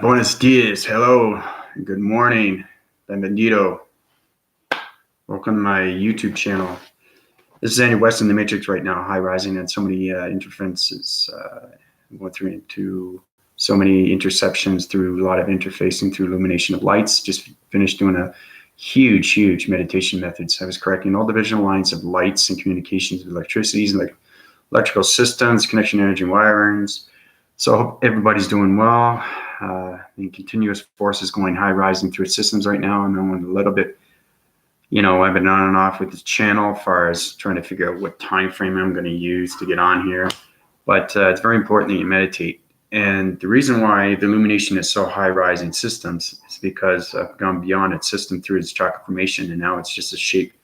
Buenos dias, hello, good morning, benvenido. Welcome to my YouTube channel. This is Andy West in the Matrix right now, high rising and so many interferences. Going through into so many interceptions through a lot of interfacing through illumination of lights. Just finished doing a huge meditation methods. I was correcting all divisional lines of lights and communications with electricities and electrical systems, connection energy wirings. So I hope everybody's doing well. The continuous force is going high rising through its systems right now. I'm on a little bit, I've been on and off with this channel as far as trying to figure out what time frame I'm going to use to get on here. But it's very important that you meditate. And the reason why the illumination is so high rising systems is because I've gone beyond its system through its chakra formation, and now it's just a shape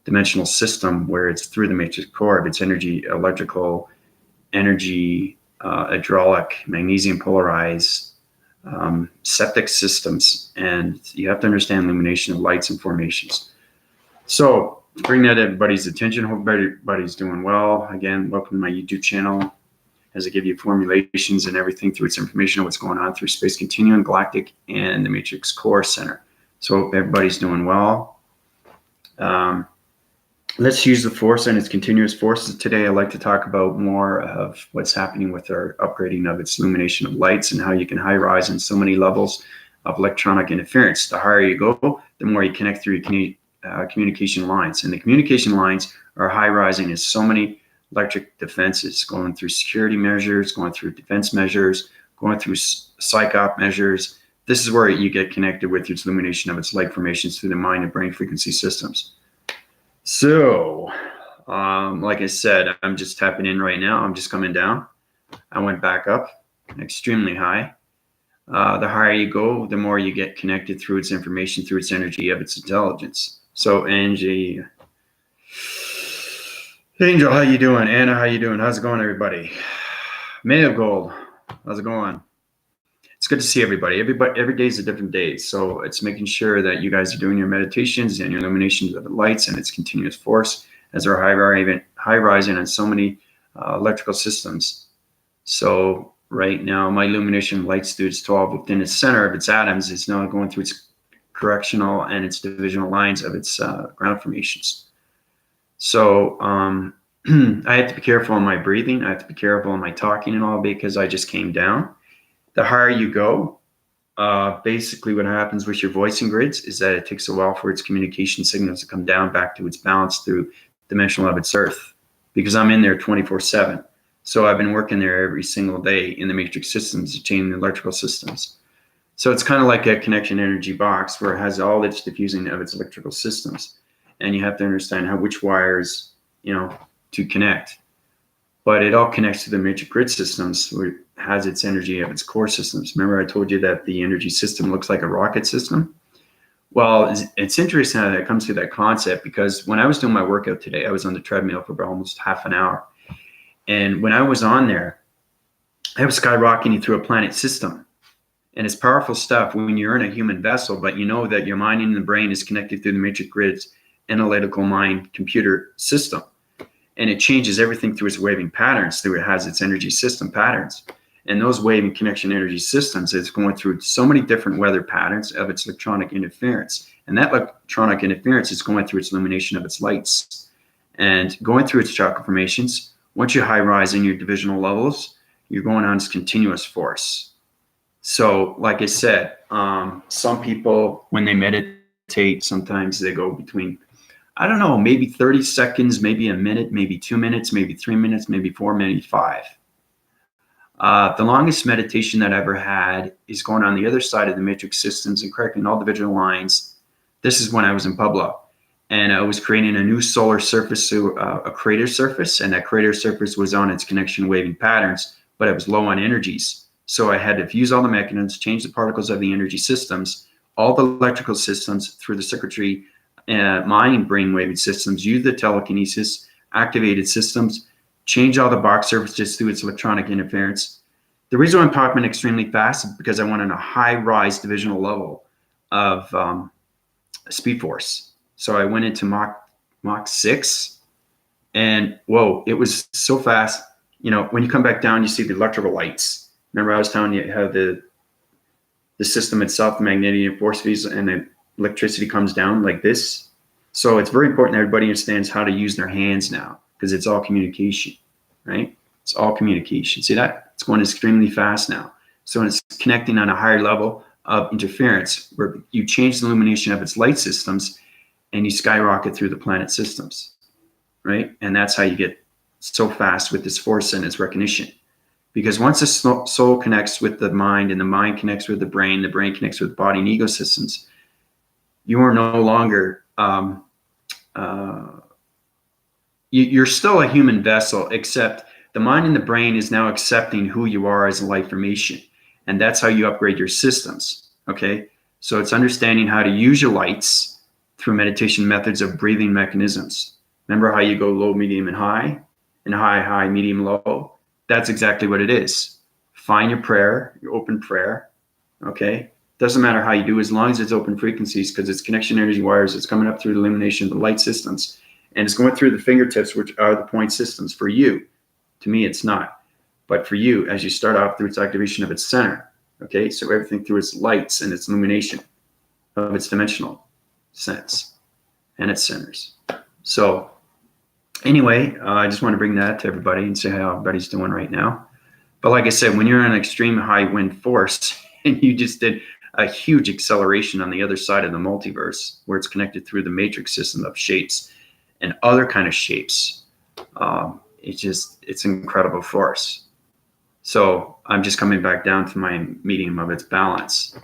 dimensional system where it's through the matrix core of its energy, electrical energy, hydraulic, magnesium polarized, septic systems. And you have to understand illumination of lights and formations. So to bring that to everybody's attention, hope everybody's doing well. Again, welcome to my YouTube channel as I give you formulations and everything through its information on what's going on through space continuum, galactic, and the matrix core center. So hope everybody's doing well. Let's use the force and its continuous forces. Today, I'd like to talk about more of what's happening with our upgrading of its illumination of lights and how you can high rise in so many levels of electronic interference. The higher you go, the more you connect through your communication lines. And the communication lines are high rising in so many electric defenses, going through security measures, going through defense measures, going through psych-op measures. This is where you get connected with its illumination of its light formations through the mind and brain frequency systems. So, like I said, I'm just tapping in right now. I'm just coming down. I went back up, extremely high. The higher you go, the more you get connected through its information, through its energy of its intelligence. So, Angel, how you doing? Anna, how you doing? How's it going, everybody? May of Gold, how's it going? It's good to see everybody. Every day is a different day. So it's making sure that you guys are doing your meditations and your illuminations of the lights and its continuous force as our high rising on so many electrical systems. So right now, my illumination light students 12 within the center of its atoms is now going through its correctional and its divisional lines of its ground formations. So I have to be careful in my breathing. I have to be careful in my talking and all because I just came down. The higher you go, basically what happens with your voicing grids is that it takes a while for its communication signals to come down back to its balance through dimensional of its earth, because I'm in there 24/7. So I've been working there every single day in the matrix systems to change the electrical systems. So it's kind of like a connection energy box where it has all its diffusing of its electrical systems. And you have to understand which wires, to connect. But it all connects to the matrix grid systems where it has its energy of its core systems. Remember I told you that the energy system looks like a rocket system? Well, it's interesting how that comes to that concept, because when I was doing my workout today, I was on the treadmill for about almost half an hour. And when I was on there, I was skyrocketing through a planet system. And it's powerful stuff when you're in a human vessel, but you know that your mind and the brain is connected through the matrix grid's analytical mind computer system. And it changes everything through its waving patterns, through it has its energy system patterns. And those waving connection energy systems is going through so many different weather patterns of its electronic interference. And that electronic interference is going through its illumination of its lights. And going through its chakra formations, once you high rise in your divisional levels, you're going on its continuous force. So like I said, some people, when they meditate, sometimes they go between, I don't know, maybe 30 seconds, maybe a minute, maybe 2 minutes, maybe 3 minutes, maybe 4, maybe 5. The longest meditation that I ever had is going on the other side of the matrix systems and correcting all divisional lines. This is when I was in Pueblo, and I was creating a new solar surface, a crater surface, and that crater surface was on its connection waving patterns, but it was low on energies. So I had to fuse all the mechanisms, change the particles of the energy systems, all the electrical systems through the circuitry, mind brain waving systems, use the telekinesis, activated systems, change all the box surfaces through its electronic interference. The reason I'm talking extremely fast is because I went on a high rise divisional level of speed force. So I went into Mach 6, and whoa, it was so fast. When you come back down, you see the electrical lights. Remember I was telling you how the the system itself, the magnetic force fields, and the electricity comes down like this. So it's very important that everybody understands how to use their hands now, because it's all communication, right? It's all communication. See that? It's going extremely fast now. So it's connecting on a higher level of interference where you change the illumination of its light systems and you skyrocket through the planet systems, right? And that's how you get so fast with this force and its recognition. Because once the soul connects with the mind and the mind connects with the brain connects with the body and ego systems, you are no longer, you're still a human vessel, except the mind and the brain is now accepting who you are as a light formation. And that's how you upgrade your systems, okay? So it's understanding how to use your lights through meditation methods of breathing mechanisms. Remember how you go low, medium, and high, high, medium, low? That's exactly what it is. Find your prayer, your open prayer, okay? Doesn't matter how you do, as long as it's open frequencies, because it's connection energy wires. It's coming up through the illumination of the light systems, and it's going through the fingertips, which are the point systems for you. To me, it's not. But for you, as you start off through its activation of its center, okay? So everything through its lights and its illumination of its dimensional sense and its centers. So anyway, I just want to bring that to everybody and say how everybody's doing right now. But like I said, when you're in an extreme high wind force and you just did a huge acceleration on the other side of the multiverse, where it's connected through the matrix system of shapes and other kind of shapes, it's incredible force. So I'm just coming back down to my medium of its balance.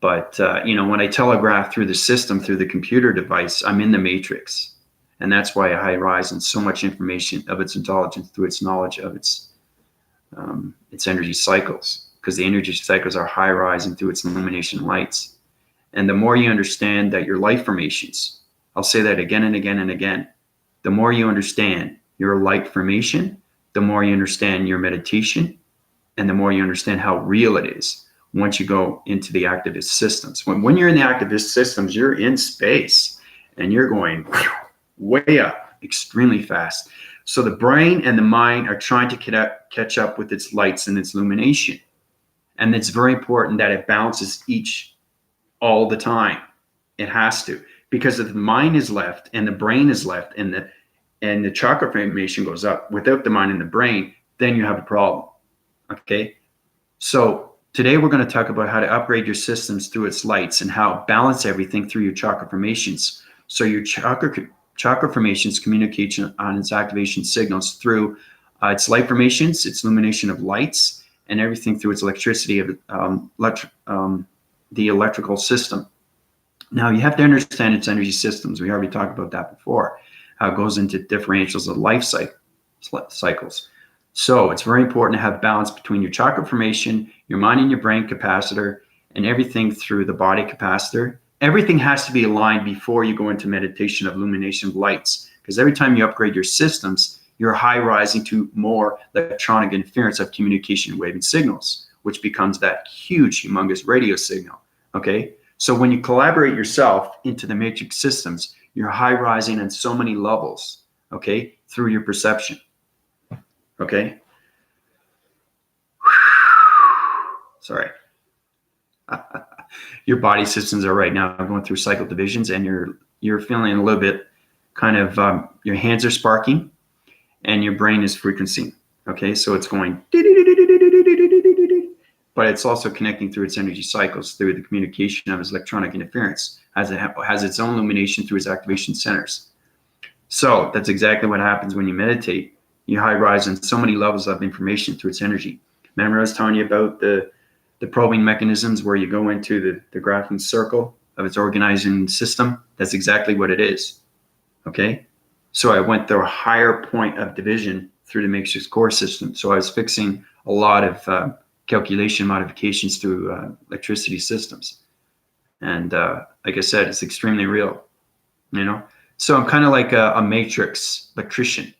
But when I telegraph through the system, through the computer device, I'm in the matrix. And that's why I rise in so much information of its intelligence through its knowledge of its energy cycles, because the energy cycles are high rising through its illumination lights. And the more you understand that your light formations, I'll say that again and again and again, the more you understand your light formation, the more you understand your meditation, and the more you understand how real it is once you go into the activist systems. When you're in the activist systems, you're in space and you're going way up extremely fast. So the brain and the mind are trying to catch up with its lights and its illumination. And it's very important that it balances each all the time. It has to. Because if the mind is left and the brain is left and the chakra formation goes up without the mind and the brain, then you have a problem. Okay? So today we're going to talk about how to upgrade your systems through its lights and how balance everything through your chakra formations. So your chakra formations communication on its activation signals through its light formations, its illumination of lights, and everything through its electricity of the electrical system. Now you have to understand its energy systems. We already talked about that before, how it goes into differentials of life cycles. So it's very important to have balance between your chakra formation, your mind and your brain capacitor, and everything through the body capacitor. Everything has to be aligned before you go into meditation of illumination of lights, because every time you upgrade your systems, you're high rising to more electronic interference of communication wave and signals, which becomes that huge, humongous radio signal. Okay. So when you collaborate yourself into the matrix systems, you're high rising on so many levels, okay, through your perception. Okay. Sorry. Your body systems are right now going through cycle divisions, and you're feeling a little bit kind of your hands are sparking and your brain is frequencing. Okay, so it's going, but it's also connecting through its energy cycles through the communication of its electronic interference, as it has its own illumination through its activation centers. So that's exactly what happens when you meditate. You high rise on so many levels of information through its energy. Remember I was telling you about the probing mechanisms where you go into the graphing circle of its organizing system? That's exactly what it is. Okay? So I went through a higher point of division through the matrix core system. So I was fixing a lot of calculation modifications through electricity systems. And like I said, it's extremely real, you know? So I'm kind of like a matrix electrician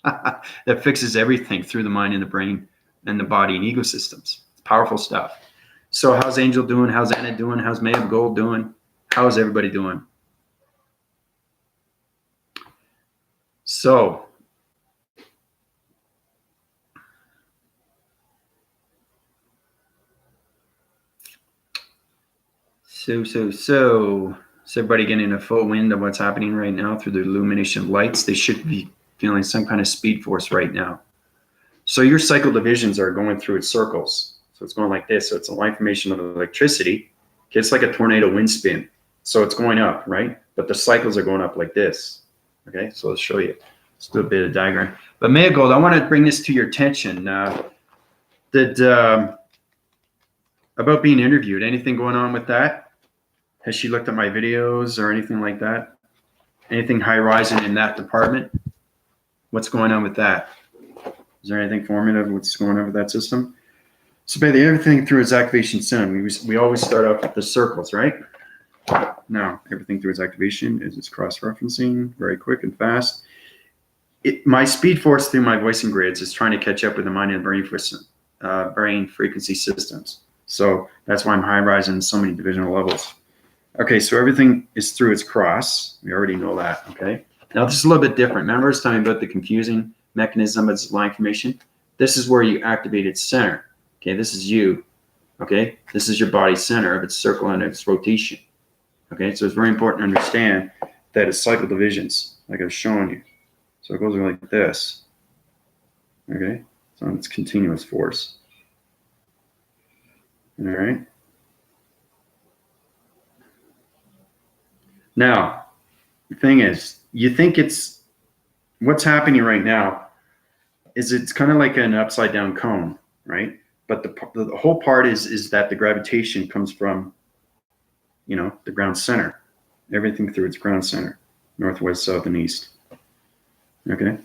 that fixes everything through the mind and the brain and the body and ego systems. It's powerful stuff. So how's Angel doing? How's Anna doing? How's May of Gold doing? How's everybody doing? So So everybody getting a full wind of what's happening right now through the illumination of lights. They should be feeling some kind of speed force right now. So your cycle divisions are going through its circles. So it's going like this. So it's a line formation of electricity. Okay, it's like a tornado wind spin. So it's going up, right? But the cycles are going up like this. Okay, so I'll show you. Let's do a bit of diagram. But Maya Gold, I want to bring this to your attention. About being interviewed, anything going on with that? Has she looked at my videos or anything like that? Anything high rising in that department? What's going on with that? Is there anything formative? What's going on with that system? So basically everything through its activation system, we always start off with the circles, right? Now, everything through its activation is its cross-referencing, very quick and fast. My speed force through my voicing grids is trying to catch up with the mind and brain frequency systems. So that's why I'm high rising in so many divisional levels. Okay, so everything is through its cross. We already know that, okay? Now this is a little bit different. Remember I was talking about the confusing mechanism of its line formation? This is where you activate its center. Okay, this is you. Okay, this is your body center of its circle and its rotation. Okay, so it's very important to understand that it's cycle divisions, like I was showing you. So it goes like this. Okay, so it's continuous force. All right. Now, the thing is, you think it's what's happening right now is it's kind of like an upside down cone, right? But the whole part is that the gravitation comes from, you know, the ground center, everything through its ground center, northwest, south, and east. Okay.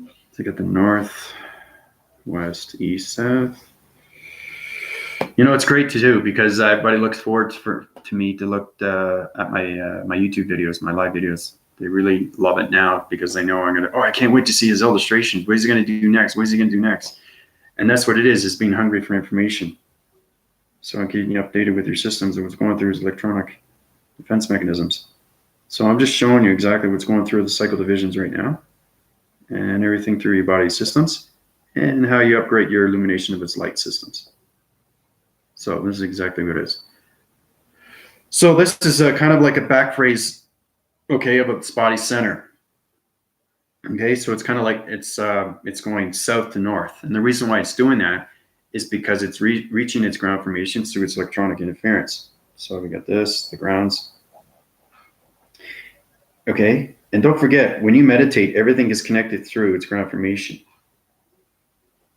So you got the north, west, east, south. You know, it's great to do because everybody looks forward to me to look at my YouTube videos, my live videos. They really love it now because they know I'm gonna. Oh, I can't wait to see his illustration. What is he gonna do next? What is he gonna do next? And that's what it is being hungry for information. So I'm keeping you updated with your systems and what's going through his electronic defense mechanisms. So I'm just showing you exactly what's going through the cycle divisions right now and everything through your body systems and how you upgrade your illumination of its light systems. So this is exactly what it is. So this is kind of like a back phrase, okay, of its body center. Okay, so it's kind of like it's going south to north. And the reason why it's doing that is because it's reaching its ground formations through its electronic interference. So we got this, the grounds. Okay, and don't forget, when you meditate, everything is connected through its ground formation.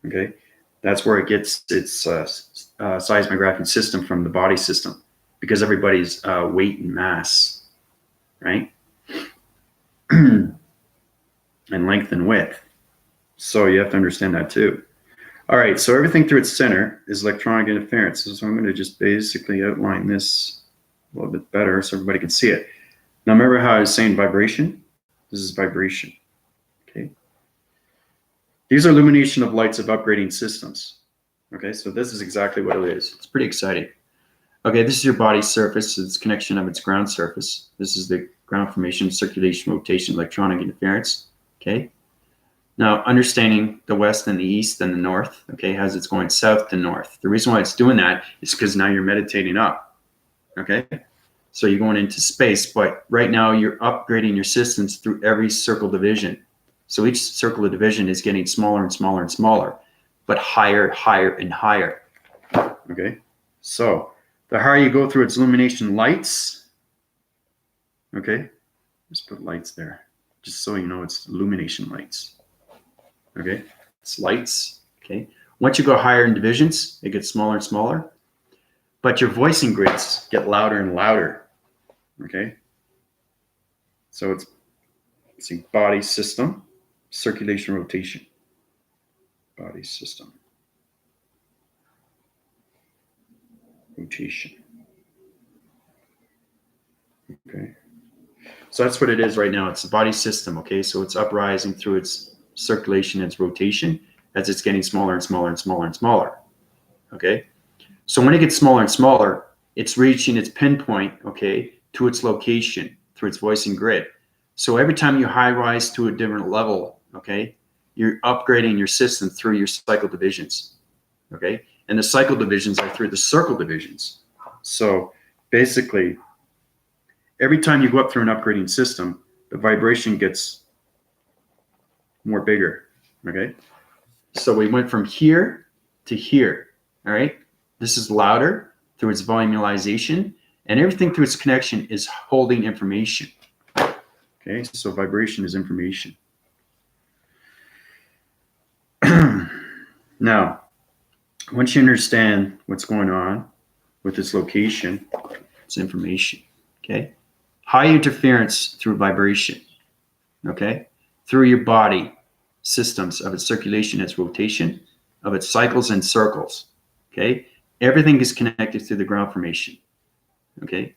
Okay, that's where it gets its seismographic system from the body system, because everybody's weight and mass, right? And length and width. So you have to understand that too. All right, so everything through its center is electronic interference. So I'm going to just basically outline this a little bit better so everybody can see it. Now remember how I was saying vibration? This is vibration, okay? These are illumination of lights of upgrading systems. Okay, so this is exactly what it is. It's pretty exciting. Okay, this is your body surface. It's connection of its ground surface. This is the ground formation, circulation, rotation, electronic interference. Okay. Now, understanding the west and the east and the north, okay, as it's going south to north. The reason why it's doing that is because now you're meditating up. Okay. So you're going into space, but right now you're upgrading your systems through every circle division. So each circle of division is getting smaller and smaller and smaller, but higher, higher, and higher. Okay. So the higher you go through its illumination lights, okay, just put lights there, just so you know it's illumination lights. Okay, it's lights. Okay, once you go higher in divisions, it gets smaller and smaller, but your voicing grids get louder and louder. Okay, so it's see body system, circulation, rotation, body system, rotation. Okay, so that's what it is right now. It's the body system. Okay, so it's uprising through its circulation and its rotation as it's getting smaller and smaller and smaller and smaller. Okay, so when it gets smaller and smaller, it's reaching its pinpoint, okay, to its location through its voicing grid. So every time you high rise to a different level, okay, you're upgrading your system through your cycle divisions. Okay, and the cycle divisions are through the circle divisions. So basically, every time you go up through an upgrading system, the vibration gets more bigger, okay? So we went from here to here, all right? This is louder through its volumization, and everything through its connection is holding information, okay? So vibration is information. Now, once you understand what's going on with its location, it's information, okay? High interference through vibration, okay? Through your body systems of its circulation, its rotation, of its cycles and circles, okay? Everything is connected through the ground formation, okay?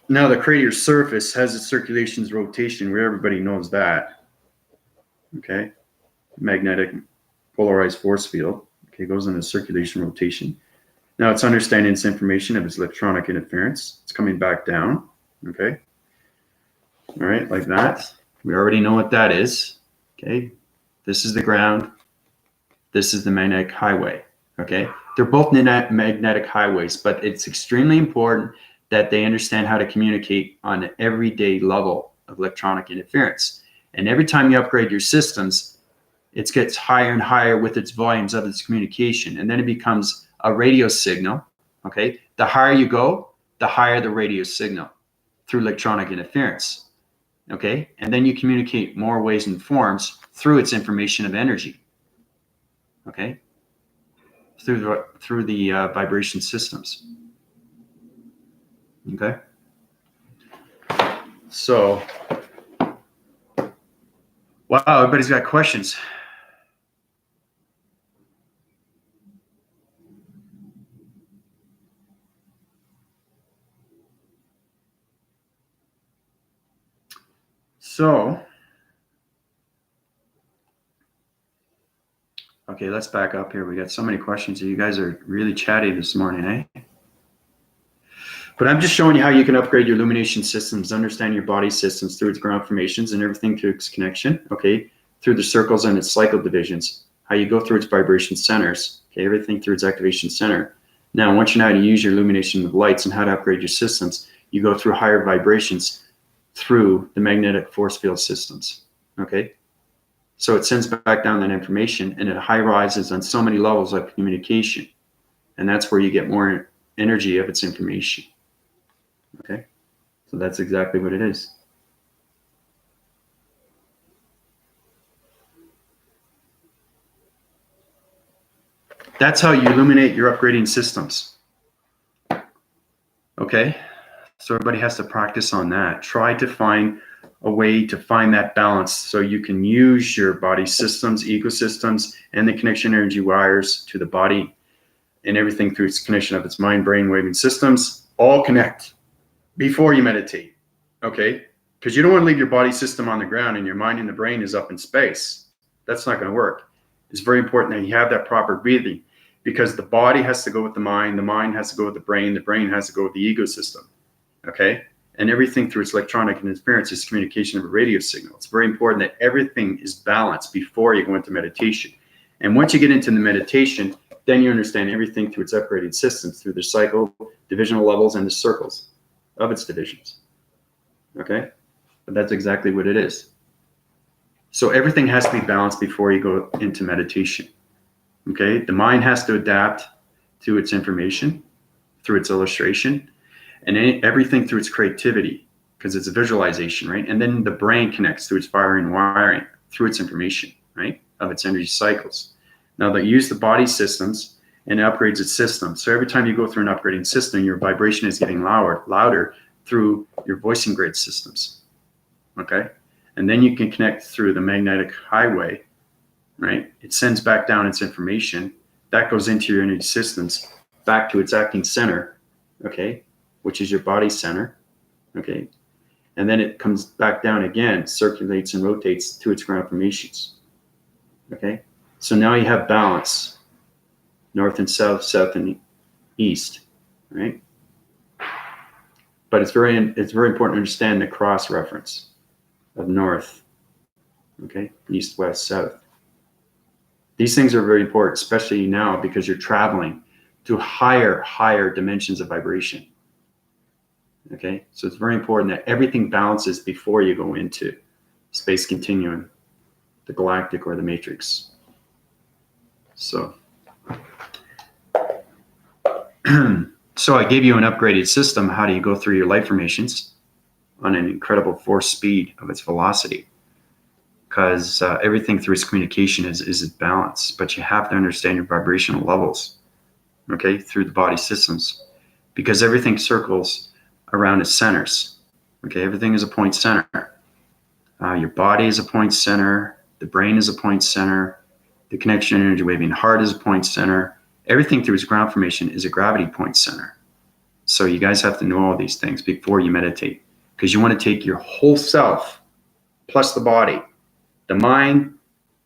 Now the crater surface has its circulation's rotation, where everybody knows that, okay? Magnetic polarized force field, okay, goes into circulation rotation. Now it's understanding its information of its electronic interference. It's coming back down, okay? All right, like that. We already know what that is, okay? This is the ground. This is the magnetic highway, okay? They're both magnetic highways, but it's extremely important that they understand how to communicate on an everyday level of electronic interference. And every time you upgrade your systems, it gets higher and higher with its volumes of its communication. And then it becomes a radio signal, okay? The higher you go, the higher the radio signal through electronic interference, okay? And then you communicate more ways and forms through its information of energy, okay? Through the vibration systems, okay? So, wow, everybody's got questions. So, okay, let's back up here. We got so many questions. You guys are really chatty this morning, eh? But I'm just showing you how you can upgrade your illumination systems, understand your body systems through its ground formations and everything through its connection, okay? Through the circles and its cycle divisions, how you go through its vibration centers, okay? Everything through its activation center. Now, once you know how to use your illumination with lights and how to upgrade your systems, you go through higher vibrations through the magnetic force field systems, okay? So it sends back down that information, and it high rises on so many levels of communication. And that's where you get more energy of its information, okay? So that's exactly what it is. That's how you illuminate your upgrading systems, okay? So everybody has to practice on that. Try to find a way to find that balance so you can use your body systems, ecosystems, and the connection energy wires to the body and everything through its connection of its mind, brain, waving systems, all connect before you meditate, okay? Because you don't want to leave your body system on the ground and your mind and the brain is up in space. That's not going to work. It's very important that you have that proper breathing, because the body has to go with the mind has to go with the brain has to go with the ecosystem, okay? And everything through its electronic interference is communication of a radio signal. It's very important that everything is balanced before you go into meditation. And once you get into the meditation, then you understand everything through its upgraded systems, through the cycle, divisional levels, and the circles of its divisions, okay? But that's exactly what it is. So everything has to be balanced before you go into meditation, okay? The mind has to adapt to its information, through its illustration, and everything through its creativity, because it's a visualization, right? And then the brain connects through its firing and wiring, through its information, right? Of its energy cycles. Now they use the body systems and it upgrades its system. So every time you go through an upgrading system, your vibration is getting louder through your voicing grid systems, okay? And then you can connect through the magnetic highway, right? It sends back down its information. That goes into your energy systems, back to its acting center, okay? Which is your body center, okay? And then it comes back down again, circulates and rotates to its ground formations, okay? So now you have balance, north and south, south and east, right? But it's very important to understand the cross reference of north, okay? East, west, south. These things are very important, especially now because you're traveling to higher dimensions of vibration. Okay, so it's very important that everything balances before you go into space continuum, the galactic or the matrix. So, so I gave you an upgraded system. How do you go through your light formations on an incredible force speed of its velocity? Because everything through its communication is balanced, but you have to understand your vibrational levels, okay, through the body systems, because everything circles around its centers. Okay, everything is a point center. Your body is a point center. The brain is a point center. The connection energy waving heart is a point center. Everything through its ground formation is a gravity point center. So you guys have to know all these things before you meditate, because you want to take your whole self plus the body. The mind,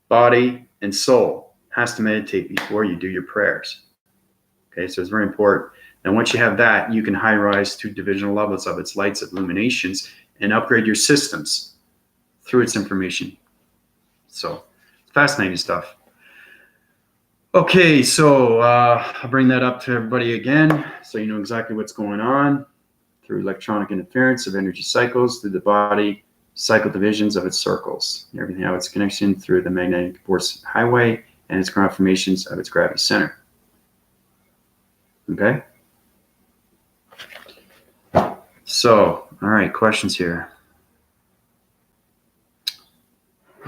body, and soul has to meditate before you do your prayers. Okay, so it's very important. And once you have that, you can high rise to divisional levels of its lights, illuminations, and upgrade your systems through its information. So it's fascinating stuff. Okay, so I'll bring that up to everybody again, so you know exactly what's going on through electronic interference of energy cycles through the body, cycle divisions of its circles, and everything how its connection through the magnetic force highway and its ground formations of its gravity center. Okay. So, all right, questions here.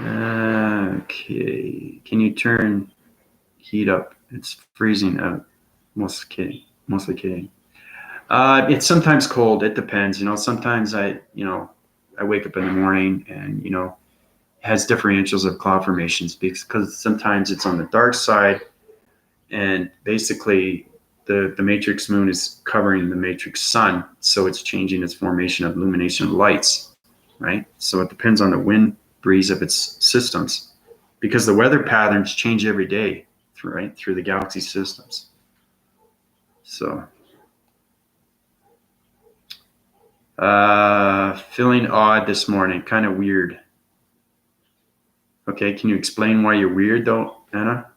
Okay, can you turn heat up? It's freezing out. Mostly kidding. It's sometimes cold. It depends. You know, sometimes I wake up in the morning and, you know, it has differentials of cloud formations because sometimes it's on the dark side and basically the matrix moon is covering the matrix sun. So it's changing its formation of illumination lights, right? So it depends on the wind breeze of its systems because the weather patterns change every day, right? Through the galaxy systems. So, feeling odd this morning, kind of weird. Okay, can you explain why you're weird though, Anna?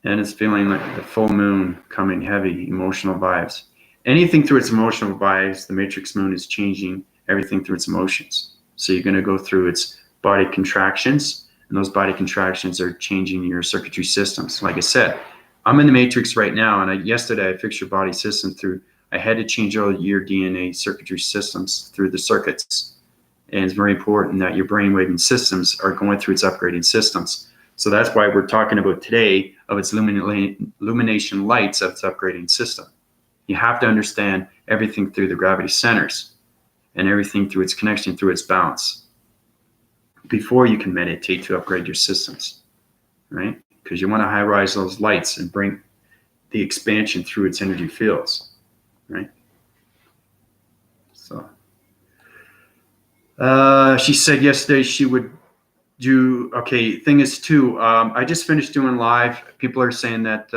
And it's feeling like the full moon coming heavy, emotional vibes. Anything through its emotional vibes, the matrix moon is changing everything through its emotions. So you're going to go through its body contractions, and those body contractions are changing your circuitry systems. Like I said, I'm in the matrix right now, and yesterday I fixed your body system through, I had to change all your DNA circuitry systems through the circuits. And it's very important that your brainwaving systems are going through its upgrading systems. So that's why we're talking about today of its illumination lights of its upgrading system. You have to understand everything through the gravity centers and everything through its connection, through its balance, before you can meditate to upgrade your systems, right? Because you want to high rise those lights and bring the expansion through its energy fields, right? So she said yesterday she would do, okay, thing is too, I just finished doing live. People are saying that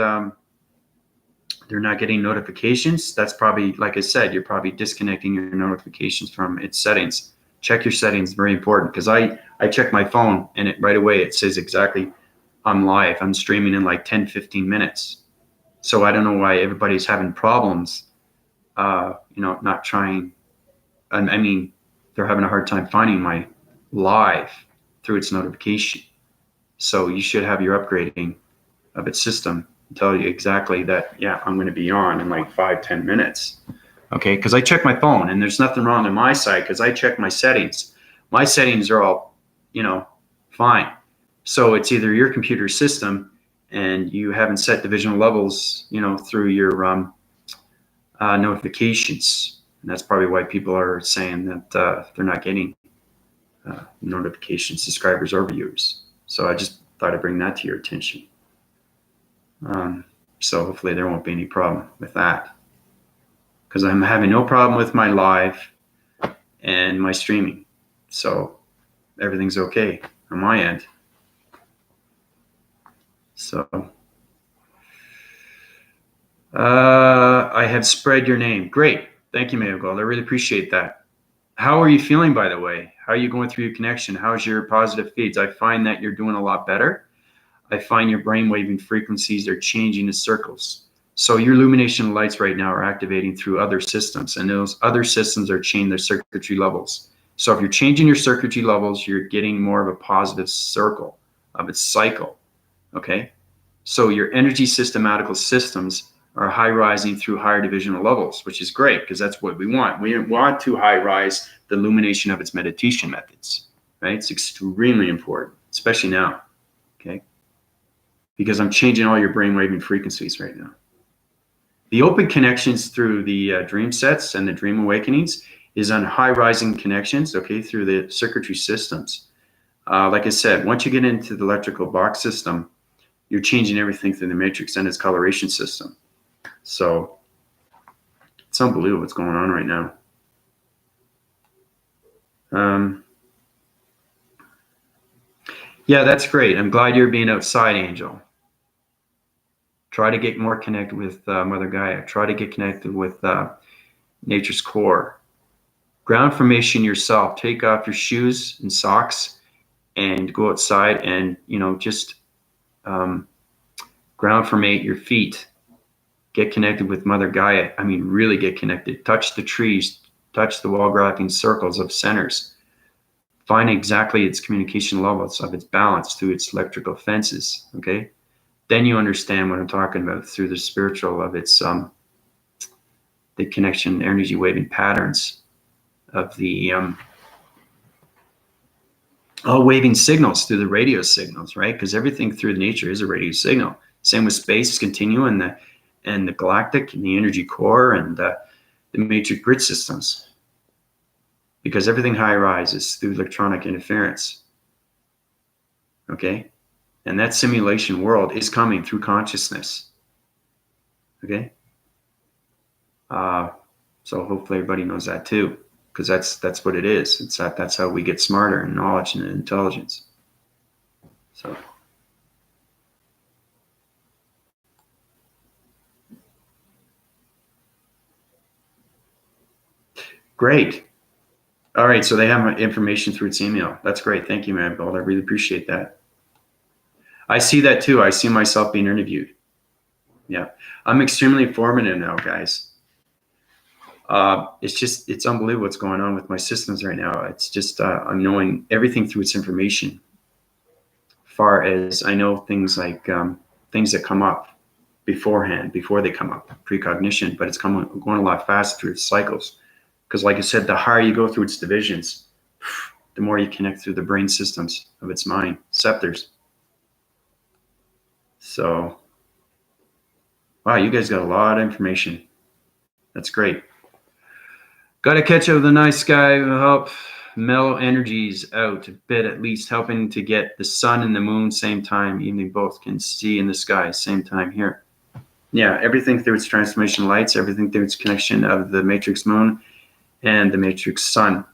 they're not getting notifications. That's probably, like I said, you're probably disconnecting your notifications from its settings. Check your settings, very important, because I check my phone and it right away, it says exactly I'm live. I'm streaming in like 10, 15 minutes. So I don't know why everybody's having problems, not trying. I mean, they're having a hard time finding my live through its notification. So you should have your upgrading of its system tell you exactly that, yeah, I'm going to be on in like 5-10 minutes. Okay, because I check my phone and there's nothing wrong on my side because I check my settings. My settings are all, fine. So it's either your computer system and you haven't set divisional levels, through your notifications. And that's probably why people are saying that they're not getting notifications, subscribers or viewers. So I just thought I'd bring that to your attention. So hopefully there won't be any problem with that, because I'm having no problem with my live and my streaming. So everything's okay on my end. So I have spread your name. Great. Thank you, May of Gold. I really appreciate that. How are you feeling, by the way? How are you going through your connection? How's your positive feeds? I find that you're doing a lot better. I find your brain waving frequencies are changing in circles. So your illumination lights right now are activating through other systems, and those other systems are changing their circuitry levels. So if you're changing your circuitry levels, you're getting more of a positive circle of its cycle, okay? So your energy systematical systems are high rising through higher divisional levels, which is great because that's what we want. We want to high rise the illumination of its meditation methods, right? It's extremely important, especially now, okay? Because I'm changing all your brain waving frequencies right now. The open connections through the dream sets and the dream awakenings is on high rising connections, okay, through the circuitry systems. Like I said, once you get into the electrical box system, you're changing everything through the matrix and its coloration system. So it's unbelievable what's going on right now. Yeah, that's great. I'm glad you're being outside, Angel. Try to get more connected with Mother Gaia. Try to get connected with nature's core. Ground formation yourself. Take off your shoes and socks and go outside and, just ground formate your feet. Get connected with Mother Gaia. I mean, really get connected. Touch the trees. Touch the wall graphing circles of centers. Find exactly its communication levels of its balance through its electrical fences, okay? Then you understand what I'm talking about through the spiritual of its, the connection, energy waving patterns of the, all waving signals through the radio signals, right? Because everything through nature is a radio signal. Same with space continuum and the galactic and the energy core and the matrix grid systems. Because everything high rises through electronic interference. Okay? And that simulation world is coming through consciousness. Okay? So hopefully everybody knows that too. Because that's what it is. That's how we get smarter in knowledge and intelligence. So great. All right, so they have my information through its email. That's great. Thank you, man. Gold. I really appreciate that. I see that too. I see myself being interviewed. Yeah, I'm extremely informative now, guys. It's unbelievable what's going on with my systems right now. It's just, I'm knowing everything through its information. Far as I know things like things that come up beforehand, before they come up, precognition, but it's going a lot faster through its cycles. Because like I said, the higher you go through its divisions, the more you connect through the brain systems of its mind, scepters. So, wow, you guys got a lot of information. That's great. Got to catch up with the night sky will help mellow energies out a bit, at least helping to get the sun and the moon same time, even both can see in the sky same time here. Yeah, everything through its transformation lights, everything through its connection of the matrix moon and the matrix sun.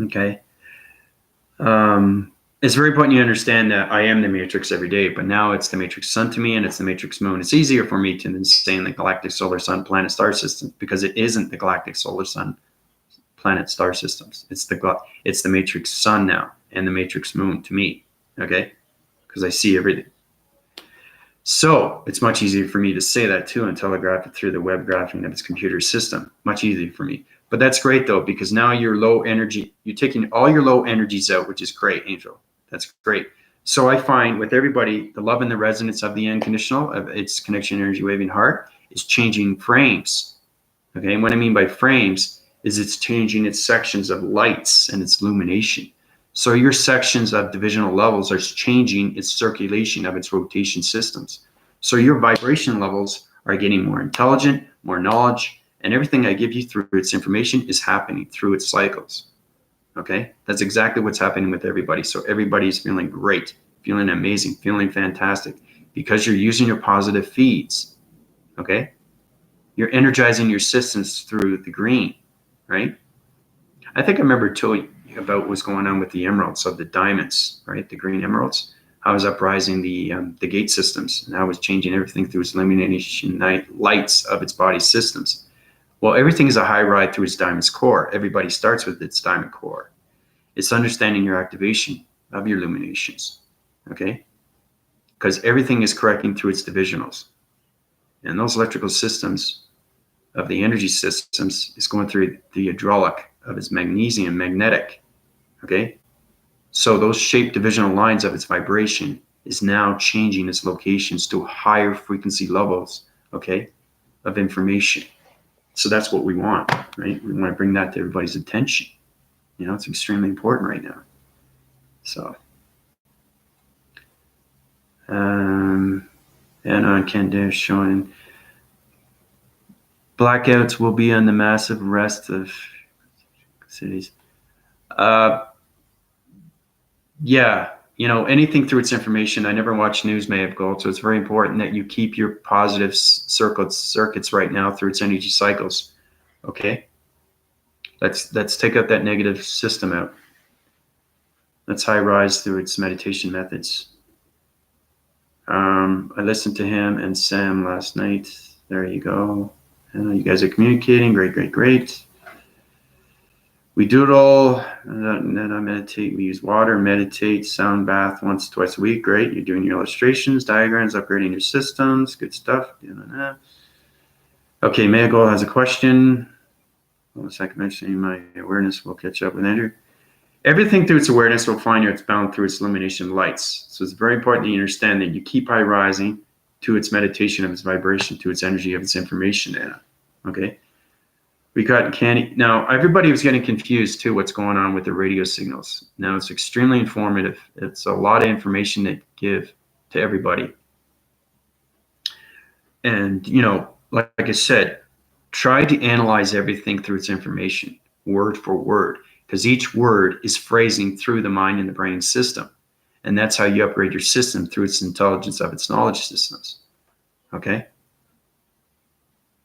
Okay. It's very important you understand that I am the matrix every day, but now it's the matrix sun to me and it's the matrix moon. It's easier for me to than saying the galactic solar sun planet star system because it isn't the galactic solar sun planet star systems. It's the matrix sun now and the matrix moon to me. Okay. Because I see everything. So it's much easier for me to say that too and telegraph it through the web graphing of its computer system. Much easier for me. But that's great though, because now you're low energy, you're taking all your low energies out, which is great, Angel. That's great. So I find with everybody, the love and the resonance of the unconditional, of its connection energy waving heart, is changing frames. Okay, and what I mean by frames is it's changing its sections of lights and its illumination. So your sections of divisional levels are changing its circulation of its rotation systems. So your vibration levels are getting more intelligent, more knowledge, and everything I give you through its information is happening through its cycles. Okay, that's exactly what's happening with everybody. So everybody's feeling great, feeling amazing, feeling fantastic because you're using your positive feeds. Okay, you're energizing your systems through the green, right? I think I remember telling you about what's going on with the emeralds of the diamonds, right? The green emeralds. How I was uprising the gate systems and how I was changing everything through its illumination lights of its body systems. Well, everything is a high ride through its diamond's core. Everybody starts with its diamond core. It's understanding your activation of your illuminations, okay? because everything is correcting through its divisionals. And those electrical systems of the energy systems is going through the hydraulic of its magnesium magnetic. Okay. So those shape divisional lines of its vibration is now changing its locations to higher frequency levels, okay, of information. So that's what we want, right? We want to bring that to everybody's attention. You know, it's extremely important right now. So, and on Candace showing blackouts will be on the massive rest of cities. Yeah, you know, anything through its information. I never watch news, May of Gold, so it's very important that you keep your positive circuits right now through its energy cycles. Okay, let's take out that negative system out. Let's high rise through its meditation methods. I listened to him and Sam last night. There you go. You guys are communicating. Great. We do it all, and then I meditate. We use water, meditate, sound bath once, twice a week. Great. You're doing your illustrations, diagrams, upgrading your systems. Good stuff. Okay, Maya Gold has a question. One second, mentioning my awareness. We'll catch up with Andrew. Everything through its awareness will find you. It's bound through its illumination lights. So it's very important that you understand that you keep high rising to its meditation of its vibration, to its energy of its information, Anna. Okay? We got Candy. Now, everybody was getting confused, too, what's going on with the radio signals. Now, it's extremely informative. It's a lot of information to give to everybody. And, you know, like I said, try to analyze everything through its information, word for word, because each word is phrasing through the mind and the brain system. And that's how you upgrade your system, through its intelligence of its knowledge systems. Okay?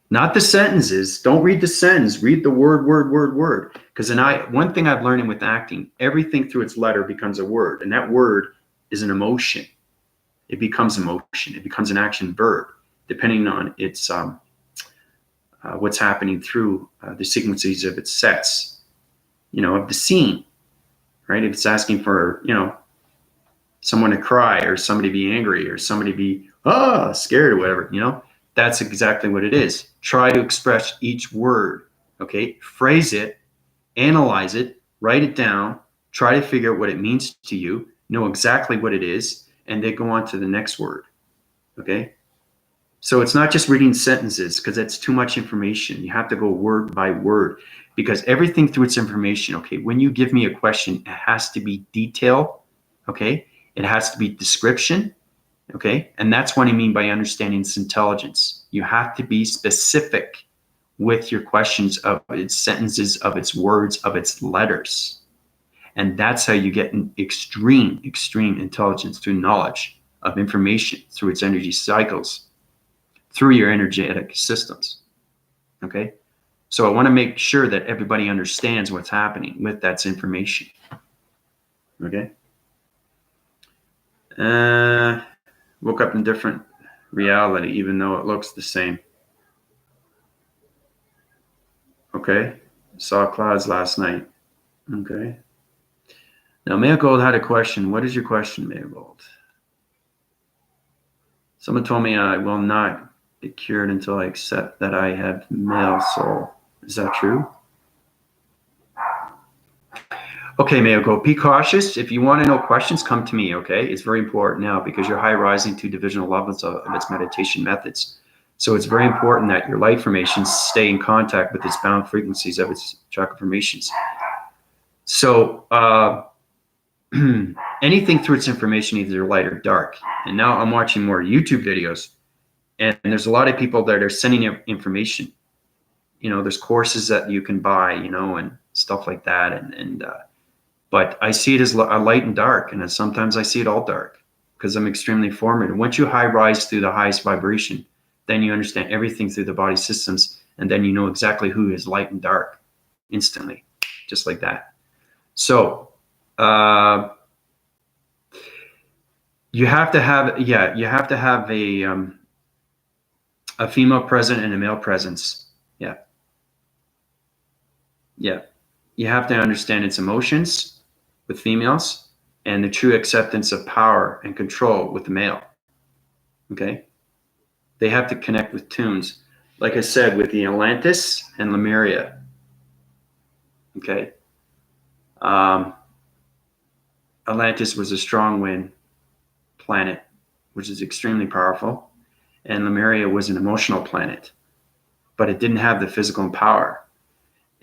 Not the sentences. Don't read the sentence. Read the word. Because one thing I've learned with acting, everything through its letter becomes a word. And that word is an emotion. It becomes emotion. It becomes an action verb, depending on its what's happening through the sequences of its sets, you know, of the scene, right? If it's asking for, you know, someone to cry or somebody to be angry or somebody to be scared or whatever, you know, that's exactly what it is. Try to express each word, okay? Phrase it, analyze it, write it down, try to figure out what it means to you, know exactly what it is, and then go on to the next word, okay? So it's not just reading sentences, because that's too much information. You have to go word by word, because everything through its information, okay, when you give me a question, it has to be detail, okay? It has to be description, okay? And that's what I mean by understanding its intelligence. You have to be specific with your questions of its sentences, of its words, of its letters. And that's how you get an extreme intelligence through knowledge of information, through its energy cycles, through your energetic systems, okay? So I want to make sure that everybody understands what's happening with that information, okay? Woke up in different reality, even though it looks the same. Okay. Saw clouds last night. Okay. Now, Maya Gold had a question. What is your question, Maya Gold? Someone told me I will not be cured until I accept that I have male soul. Is that true? Okay, Maya Gold, be cautious. If you want to know questions, come to me, okay? It's very important now because you're high rising to divisional levels of its meditation methods. So it's very important that your light formations stay in contact with its bound frequencies of its chakra formations. So anything through its information, either light or dark. And now I'm watching more YouTube videos, and there's a lot of people that are sending information. You know, there's courses that you can buy, you know, and stuff like that. But I see it as a light and dark, and sometimes I see it all dark because I'm extremely informative. Once you high rise through the highest vibration, then you understand everything through the body systems, and then you know exactly who is light and dark instantly, just like that. So you have to have a female presence and a male presence. Yeah. You have to understand its emotions with females and the true acceptance of power and control with the male. Okay. They have to connect with tunes. Like I said, with the Atlantis and Lemuria. Okay. Atlantis was a strong wind planet, which is extremely powerful. And Lemuria was an emotional planet, but it didn't have the physical power.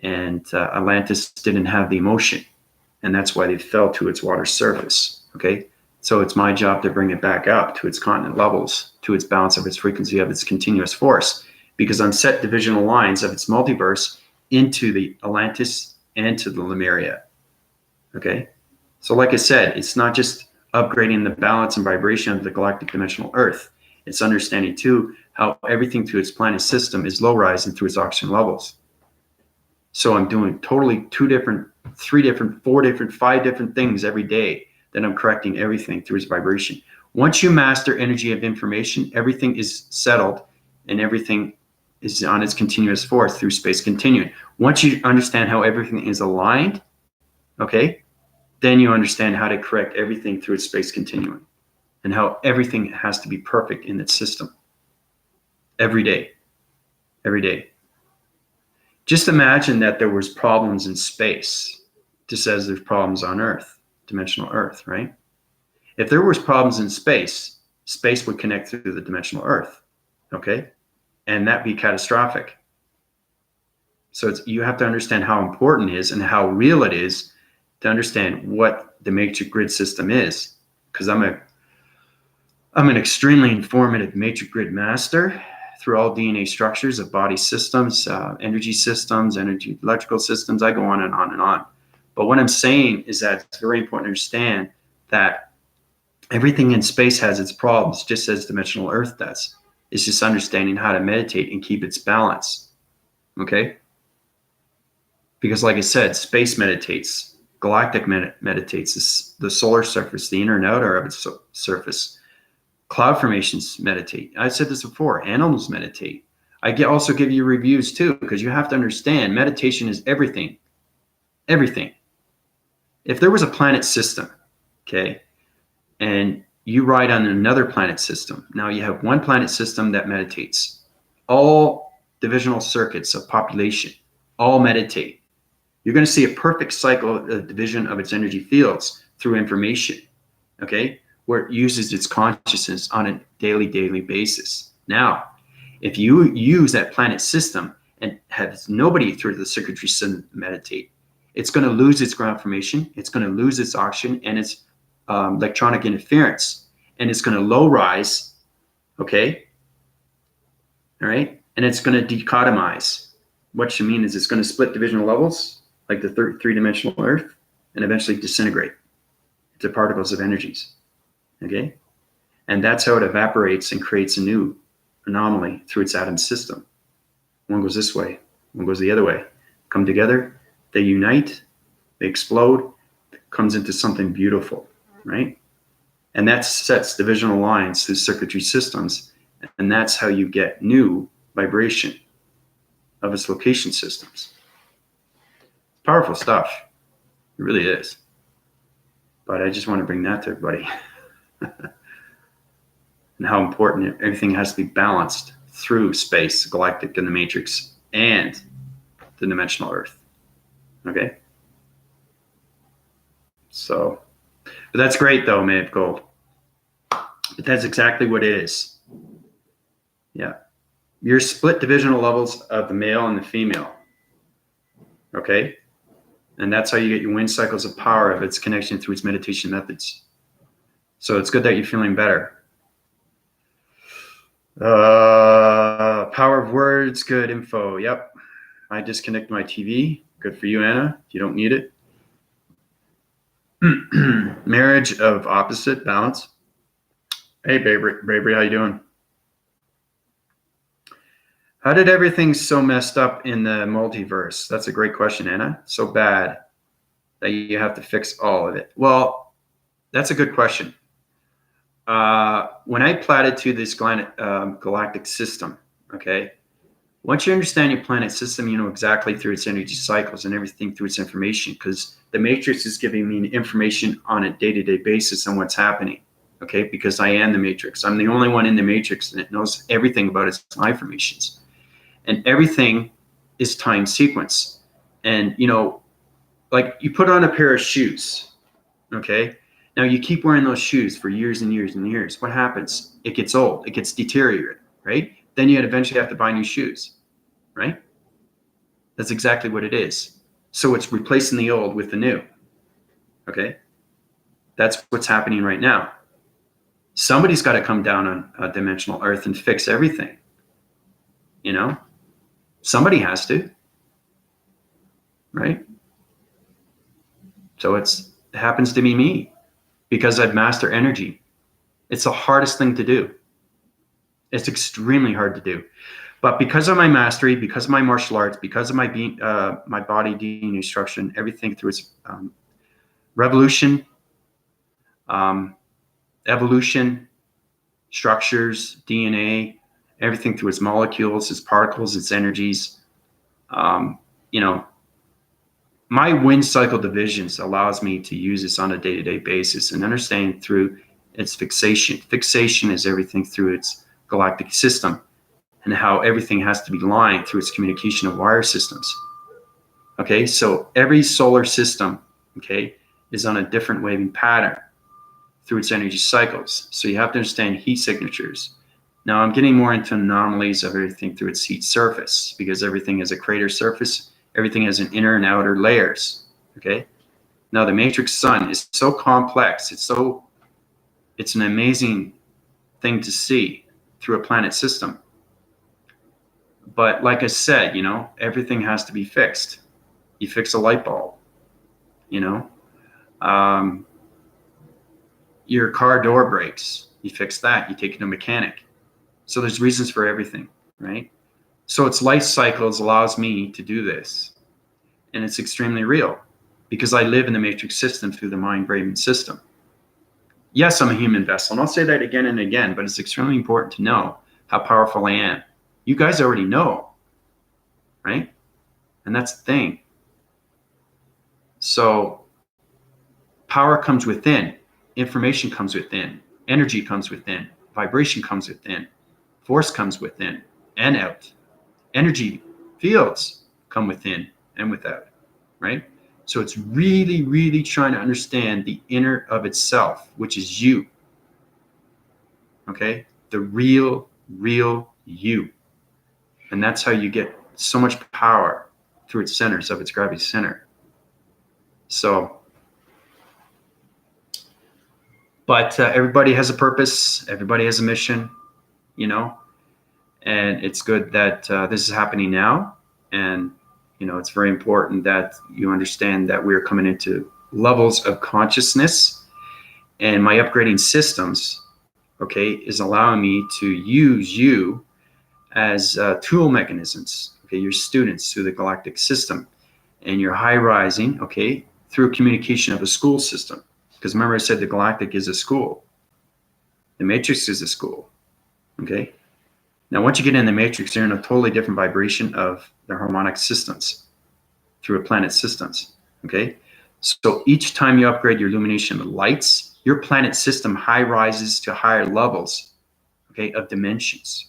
And Atlantis didn't have the emotion. And that's why they fell to its water surface. Okay. So it's my job to bring it back up to its continent levels, to its balance of its frequency of its continuous force, because I'm set divisional lines of its multiverse into the Atlantis and to the Lemuria. Okay. So like I said, it's not just upgrading the balance and vibration of the galactic dimensional Earth. It's understanding too how everything through its planet system is low rising through its oxygen levels. So I'm doing totally 2 different, 3 different, 4 different, 5 different things every day. Then I'm correcting everything through its vibration. Once you master energy of information, everything is settled and everything is on its continuous force through space continuum. Once you understand how everything is aligned, okay, then you understand how to correct everything through its space continuum and how everything has to be perfect in its system every day, every day. Just imagine that there was problems in space, just as there's problems on Earth, dimensional Earth, right? If there was problems in space, space would connect through the dimensional Earth, okay? And that'd be catastrophic. So you have to understand how important it is and how real it is to understand what the matrix grid system is. Because I'm an extremely informative matrix grid master through all DNA structures of body systems, energy systems, energy electrical systems. I go on and on and on. But what I'm saying is that it's very important to understand that everything in space has its problems, just as dimensional Earth does. It's just understanding how to meditate and keep its balance. Okay? Because like I said, space meditates, galactic meditates, the solar surface, the inner and outer of its surface. Cloud formations meditate. I said this before, animals meditate. I also give you reviews too, because you have to understand meditation is everything. Everything. If there was a planet system, okay, and you ride on another planet system, now you have one planet system that meditates. All divisional circuits of population all meditate. You're going to see a perfect cycle of division of its energy fields through information, okay, where it uses its consciousness on a daily basis. Now, if you use that planet system and has nobody through the circuitry system meditate, it's going to lose its ground formation, it's going to lose its oxygen and its electronic interference, and it's going to low rise, okay, all right, and it's going to dichotomize. What you mean is it's going to split divisional levels, like the three-dimensional Earth, and eventually disintegrate into particles of energies, okay? And that's how it evaporates and creates a new anomaly through its atom system. One goes this way, one goes the other way. Come together, they unite, they explode, comes into something beautiful, right? And that sets divisional lines through circuitry systems, and that's how you get new vibration of its location systems. Powerful stuff. It really is. But I just want to bring that to everybody. And how important everything has to be balanced through space, galactic, and the matrix, and the dimensional Earth. Okay? So, but that's great though, May of Gold. But that's exactly what it is. Yeah. Your split divisional levels of the male and the female. Okay? And that's how you get your wind cycles of power of its connection through its meditation methods. So it's good that you're feeling better. Power of words, good info. Yep. I disconnect my TV. Good for you, Anna. You don't need it. Marriage of opposite balance. Hey, Bravery, how you doing? How did everything so messed up in the multiverse? That's a great question, Anna. So bad that you have to fix all of it. Well, that's a good question. When I platted to this galactic system, okay, once you understand your planet system, you know exactly through its energy cycles and everything through its information, because the matrix is giving me information on a day-to-day basis on what's happening. okay? Because I am the matrix. I'm the only one in the matrix that knows everything about its formations. And everything is time sequence. And, you know, like you put on a pair of shoes, okay? Now you keep wearing those shoes for years and years and years. What happens? It gets old, it gets deteriorated, right? Then you eventually have to buy new shoes, right? That's exactly what it is. So it's replacing the old with the new, okay? That's what's happening right now. Somebody's got to come down on a dimensional earth and fix everything, you know? Somebody has to, right? So it happens to be me because I've mastered energy. It's the hardest thing to do. It's extremely hard to do. But because of my mastery, because of my martial arts, because of my my body DNA instruction, everything through its revolution, evolution, structures, DNA, everything through its molecules, its particles, its energies, you know, my wind cycle divisions allows me to use this on a day-to-day basis and understand through its fixation. Fixation is everything through its galactic system and how everything has to be lined through its communication of wire systems. Okay, so every solar system, okay, is on a different waving pattern through its energy cycles. So you have to understand heat signatures. Now I'm getting more into anomalies of everything through its heat surface because everything is a crater surface. Everything has an inner and outer layers, okay? Now the matrix sun is so complex. It's an amazing thing to see through a planet system. But like I said, you know, everything has to be fixed. You fix a light bulb, you know? Your car door breaks. You fix that. You take it to a mechanic. So there's reasons for everything, right? So its life cycles allows me to do this. And it's extremely real because I live in the matrix system through the mind-brain system. Yes, I'm a human vessel, and I'll say that again and again, but it's extremely important to know how powerful I am. You guys already know, right? And that's the thing. So power comes within, information comes within, energy comes within, vibration comes within, force comes within and out. Energy fields come within and without, right? So it's really, really trying to understand the inner of itself, which is you. Okay? The real you. And that's how you get so much power through its centers of its gravity center. So, but everybody has a purpose. Everybody has a mission, you know, and it's good that this is happening now. And, you know, it's very important that you understand that we're coming into levels of consciousness, and my upgrading systems, okay, is allowing me to use you as tool mechanisms, okay, your students through the galactic system, and you're high rising, okay, through communication of a school system. Because remember I said the galactic is a school. The matrix is a school, okay? Now, once you get in the matrix, you're in a totally different vibration of the harmonic systems through a planet systems, okay? So each time you upgrade your illumination of lights, your planet system high rises to higher levels, okay, of dimensions.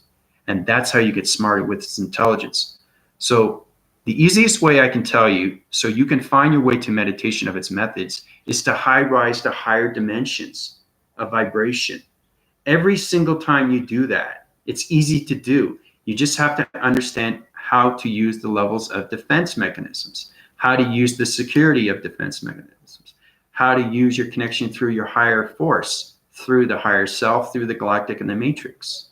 And that's how you get smarter with its intelligence. So the easiest way I can tell you, so you can find your way to meditation of its methods, is to high rise to higher dimensions of vibration. Every single time you do that, it's easy to do. You just have to understand how to use the levels of defense mechanisms, how to use the security of defense mechanisms, how to use your connection through your higher force, through the higher self, through the galactic and the matrix.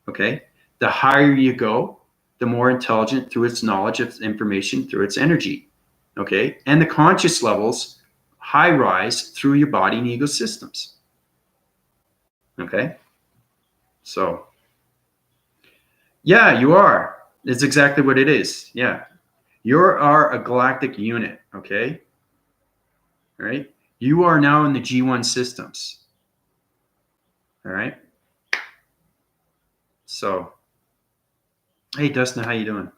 Okay? The higher you go, the more intelligent through its knowledge of information, through its energy. Okay? And the conscious levels high rise through your body and ego systems. Okay? So, yeah, you are. It's exactly what it is. Yeah. You are a galactic unit. Okay? All right? You are now in the G1 systems. All right? So, hey, Dustin, how you doing?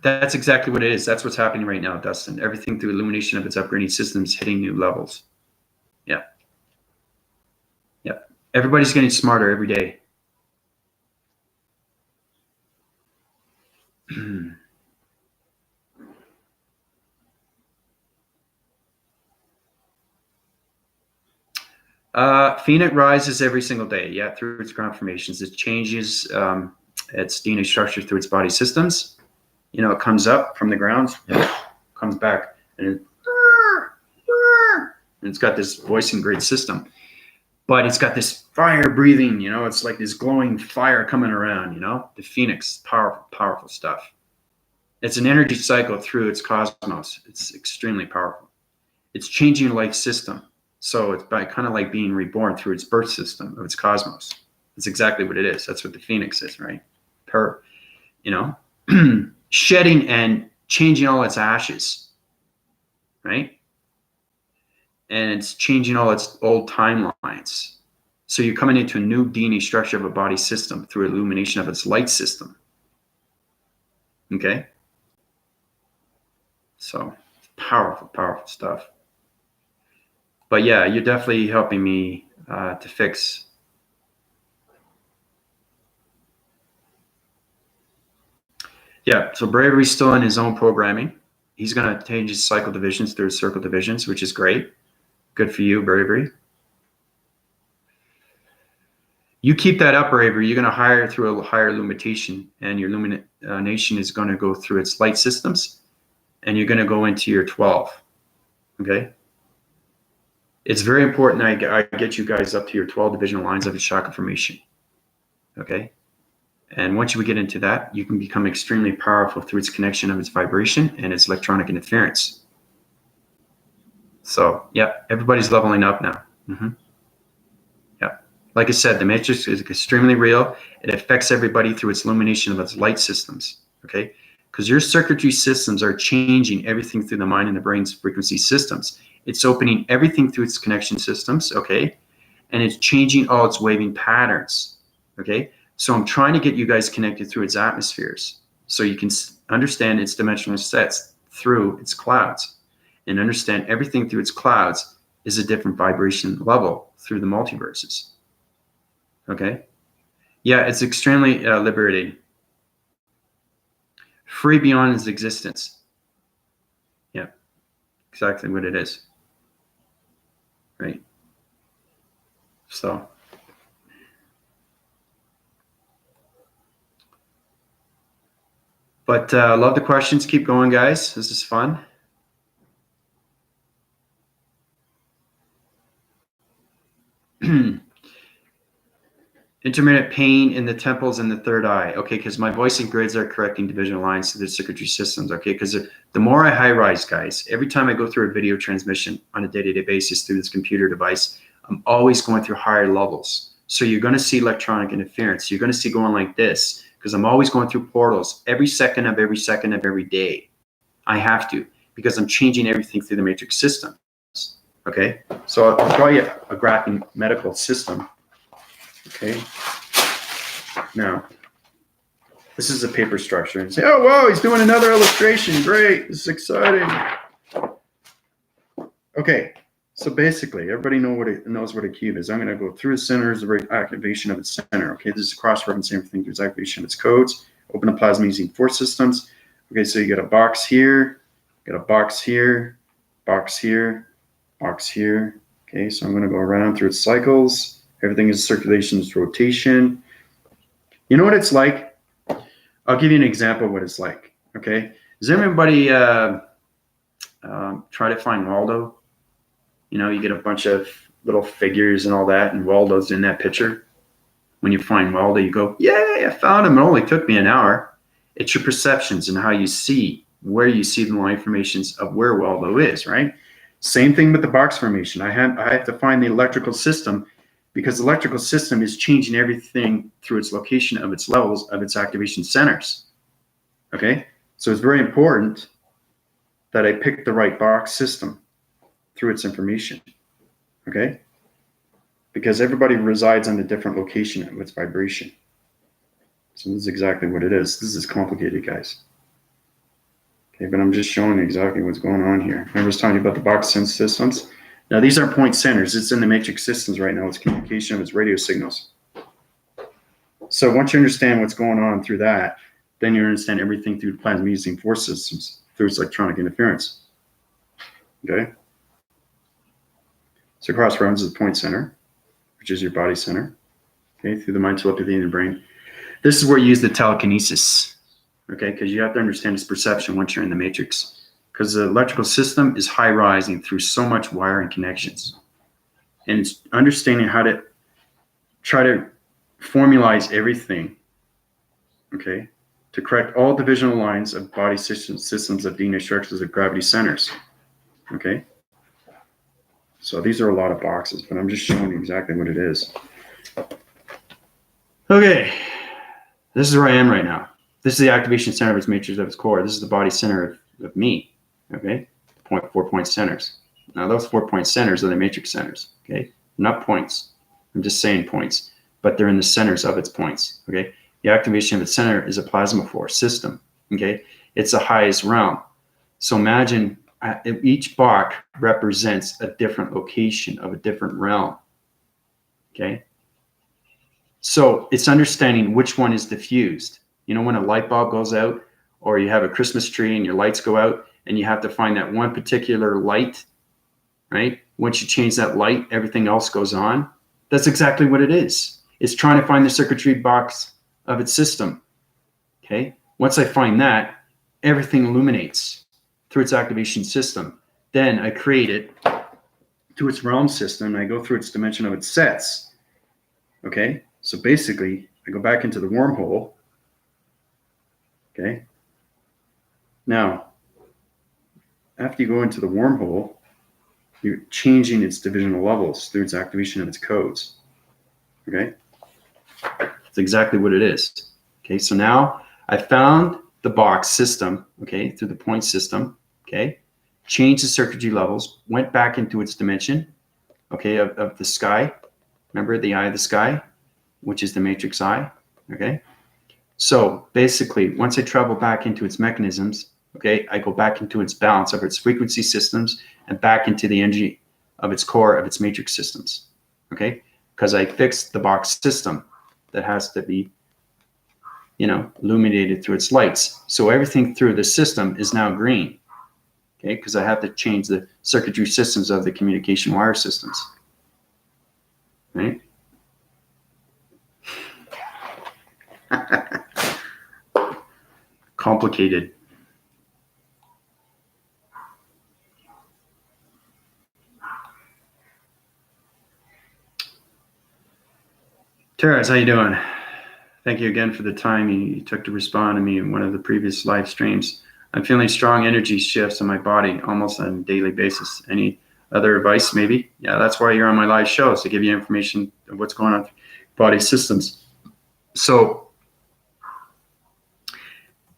That's exactly what it is. That's what's happening right now, Dustin. Everything through illumination of its upgrading systems hitting new levels. Yeah. Yeah. Everybody's getting smarter every day. Phoenix rises every single day, yeah, through its ground formations. It changes its DNA structure through its body systems. You know, it comes up from the ground, comes back, and it's got this voicing grid system. But it's got this fire breathing, you know, it's like this glowing fire coming around, you know, the Phoenix, powerful, powerful stuff. It's an energy cycle through its cosmos. It's extremely powerful. It's changing your life system. So it's by kind of like being reborn through its birth system of its cosmos. That's exactly what it is. That's what the Phoenix is, right? You know, shedding and changing all its ashes, right? And it's changing all its old timelines. So you're coming into a new DNA structure of a body system through illumination of its light system. Okay? So powerful, powerful stuff. But yeah, you're definitely helping me to fix. Yeah, so Bravery's still in his own programming. He's going to change his cycle divisions through circle divisions, which is great. Good for you, Bravery. You keep that up, Bravery. You're going to hire through a higher illumination, and your illumination is going to go through its light systems, and you're going to go into your 12. Okay? It's very important I get you guys up to your 12 divisional lines of its chakra formation. Okay? And once we get into that, you can become extremely powerful through its connection of its vibration and its electronic interference. So, yeah, everybody's leveling up now. Yeah. Like I said, the matrix is extremely real. It affects everybody through its illumination of its light systems. Okay? Because your circuitry systems are changing everything through the mind and the brain's frequency systems. It's opening everything through its connection systems, okay? And it's changing all its waving patterns, okay? So I'm trying to get you guys connected through its atmospheres so you can understand its dimensional sets through its clouds and understand everything through its clouds is a different vibration level through the multiverses, okay? Yeah, it's extremely liberating. Free beyond its existence. Yeah, exactly what it is. Right. So. But love the questions. Keep going, guys. This is fun. Intermittent pain in the temples and the third eye. Okay, because my voicing grids are correcting divisional lines to the circuitry systems. Okay, because the more I high rise, guys, every time I go through a video transmission on a day-to-day basis through this computer device, I'm always going through higher levels. So you're going to see electronic interference. You're going to see going like this because I'm always going through portals every second of every day. I have to because I'm changing everything through the matrix system. Okay, so I'll draw you a graphing medical system. Okay, now this is a paper structure and say, oh wow, he's doing another illustration, great, this is exciting. Okay, so basically everybody knows what a cube is. I'm going to go through the center is the activation of its center. Okay, this is cross-referencing everything through its activation of its codes. Open the plasma using force systems. Okay, so you get a box here, get a box here, box here, box here. Okay, so I'm going to go around through its cycles. Everything is circulation, is rotation. You know what it's like? I'll give you an example of what it's like. Okay, does everybody try to find Waldo? You know, you get a bunch of little figures and all that, and Waldo's in that picture. When you find Waldo, you go, yay, I found him. It only took me an hour. It's your perceptions and how you see, where you see the more informations of where Waldo is, right? Same thing with the box formation. I have to find the electrical system because the electrical system is changing everything through its location of its levels of its activation centers. Okay, so it's very important that I pick the right box system through its information. Okay, because everybody resides on a different location of its vibration. So this is exactly what it is. This is complicated, guys. Okay, but I'm just showing you exactly what's going on here. Remember I was talking about the box sense systems? Now these are point centers. It's in the matrix systems right now. It's communication of its radio signals. So once you understand what's going on through that, then you understand everything through the plasma using force systems, through its electronic interference. Okay? So crossroads is the point center, which is your body center. Okay, through the mind, telepathy, and the brain. This is where you use the telekinesis. Okay, because you have to understand its perception once you're in the matrix. Because the electrical system is high rising through so much wiring connections. And it's understanding how to try to formalize everything, okay, to correct all divisional lines of body systems of DNA structures of gravity centers, okay? So these are a lot of boxes, but I'm just showing you exactly what it is. Okay, this is where I am right now. This is the activation center of its matrix of its core. This is the body center of me, okay? 4-point centers. Now those 4-point centers are the matrix centers, okay? Not points. I'm just saying points, but they're in the centers of its points, okay? The activation of its center is a plasma force system, okay? It's the highest realm. So imagine each box represents a different location of a different realm, okay? So it's understanding which one is diffused. You know, when a light bulb goes out, or you have a Christmas tree and your lights go out, and you have to find that one particular light, right? Once you change that light, everything else goes on. That's exactly what it is. It's trying to find the circuitry box of its system, okay? Once I find that, everything illuminates through its activation system. Then I create it to its realm system, and I go through its dimension of its sets, okay? So basically, I go back into the wormhole, okay? Now, after you go into the wormhole, you're changing its divisional levels through its activation of its codes, okay? That's exactly what it is, okay? So now I found the box system, okay, through the point system, okay? Changed the circuitry levels, went back into its dimension, okay, of the sky. Remember the eye of the sky, which is the matrix eye, okay? So basically, once I travel back into its mechanisms, okay, I go back into its balance of its frequency systems and back into the energy of its core of its matrix systems, okay? Because I fixed the box system that has to be, you know, illuminated through its lights. So everything through the system is now green, okay? Because I have to change the circuitry systems of the communication wire systems, right? Complicated. Terrence, how you doing? Thank you again for the time you took to respond to me in one of the previous live streams. I'm feeling strong energy shifts in my body almost on a daily basis. Any other advice, maybe? Yeah, that's why you're on my live shows, to give you information of what's going on with body systems. So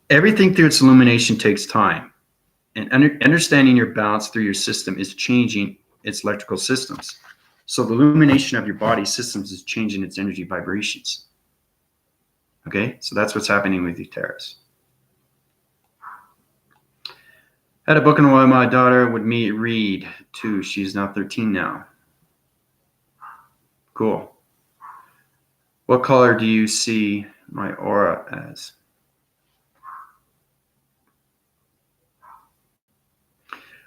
everything through its illumination takes time. And understanding your balance through your system is changing its electrical systems. So the illumination of your body systems is changing its energy vibrations. Okay, so that's what's happening with you, Terrace. Had a book in a while. My daughter would read too. She's now 13 now. Cool. What color do you see my aura as?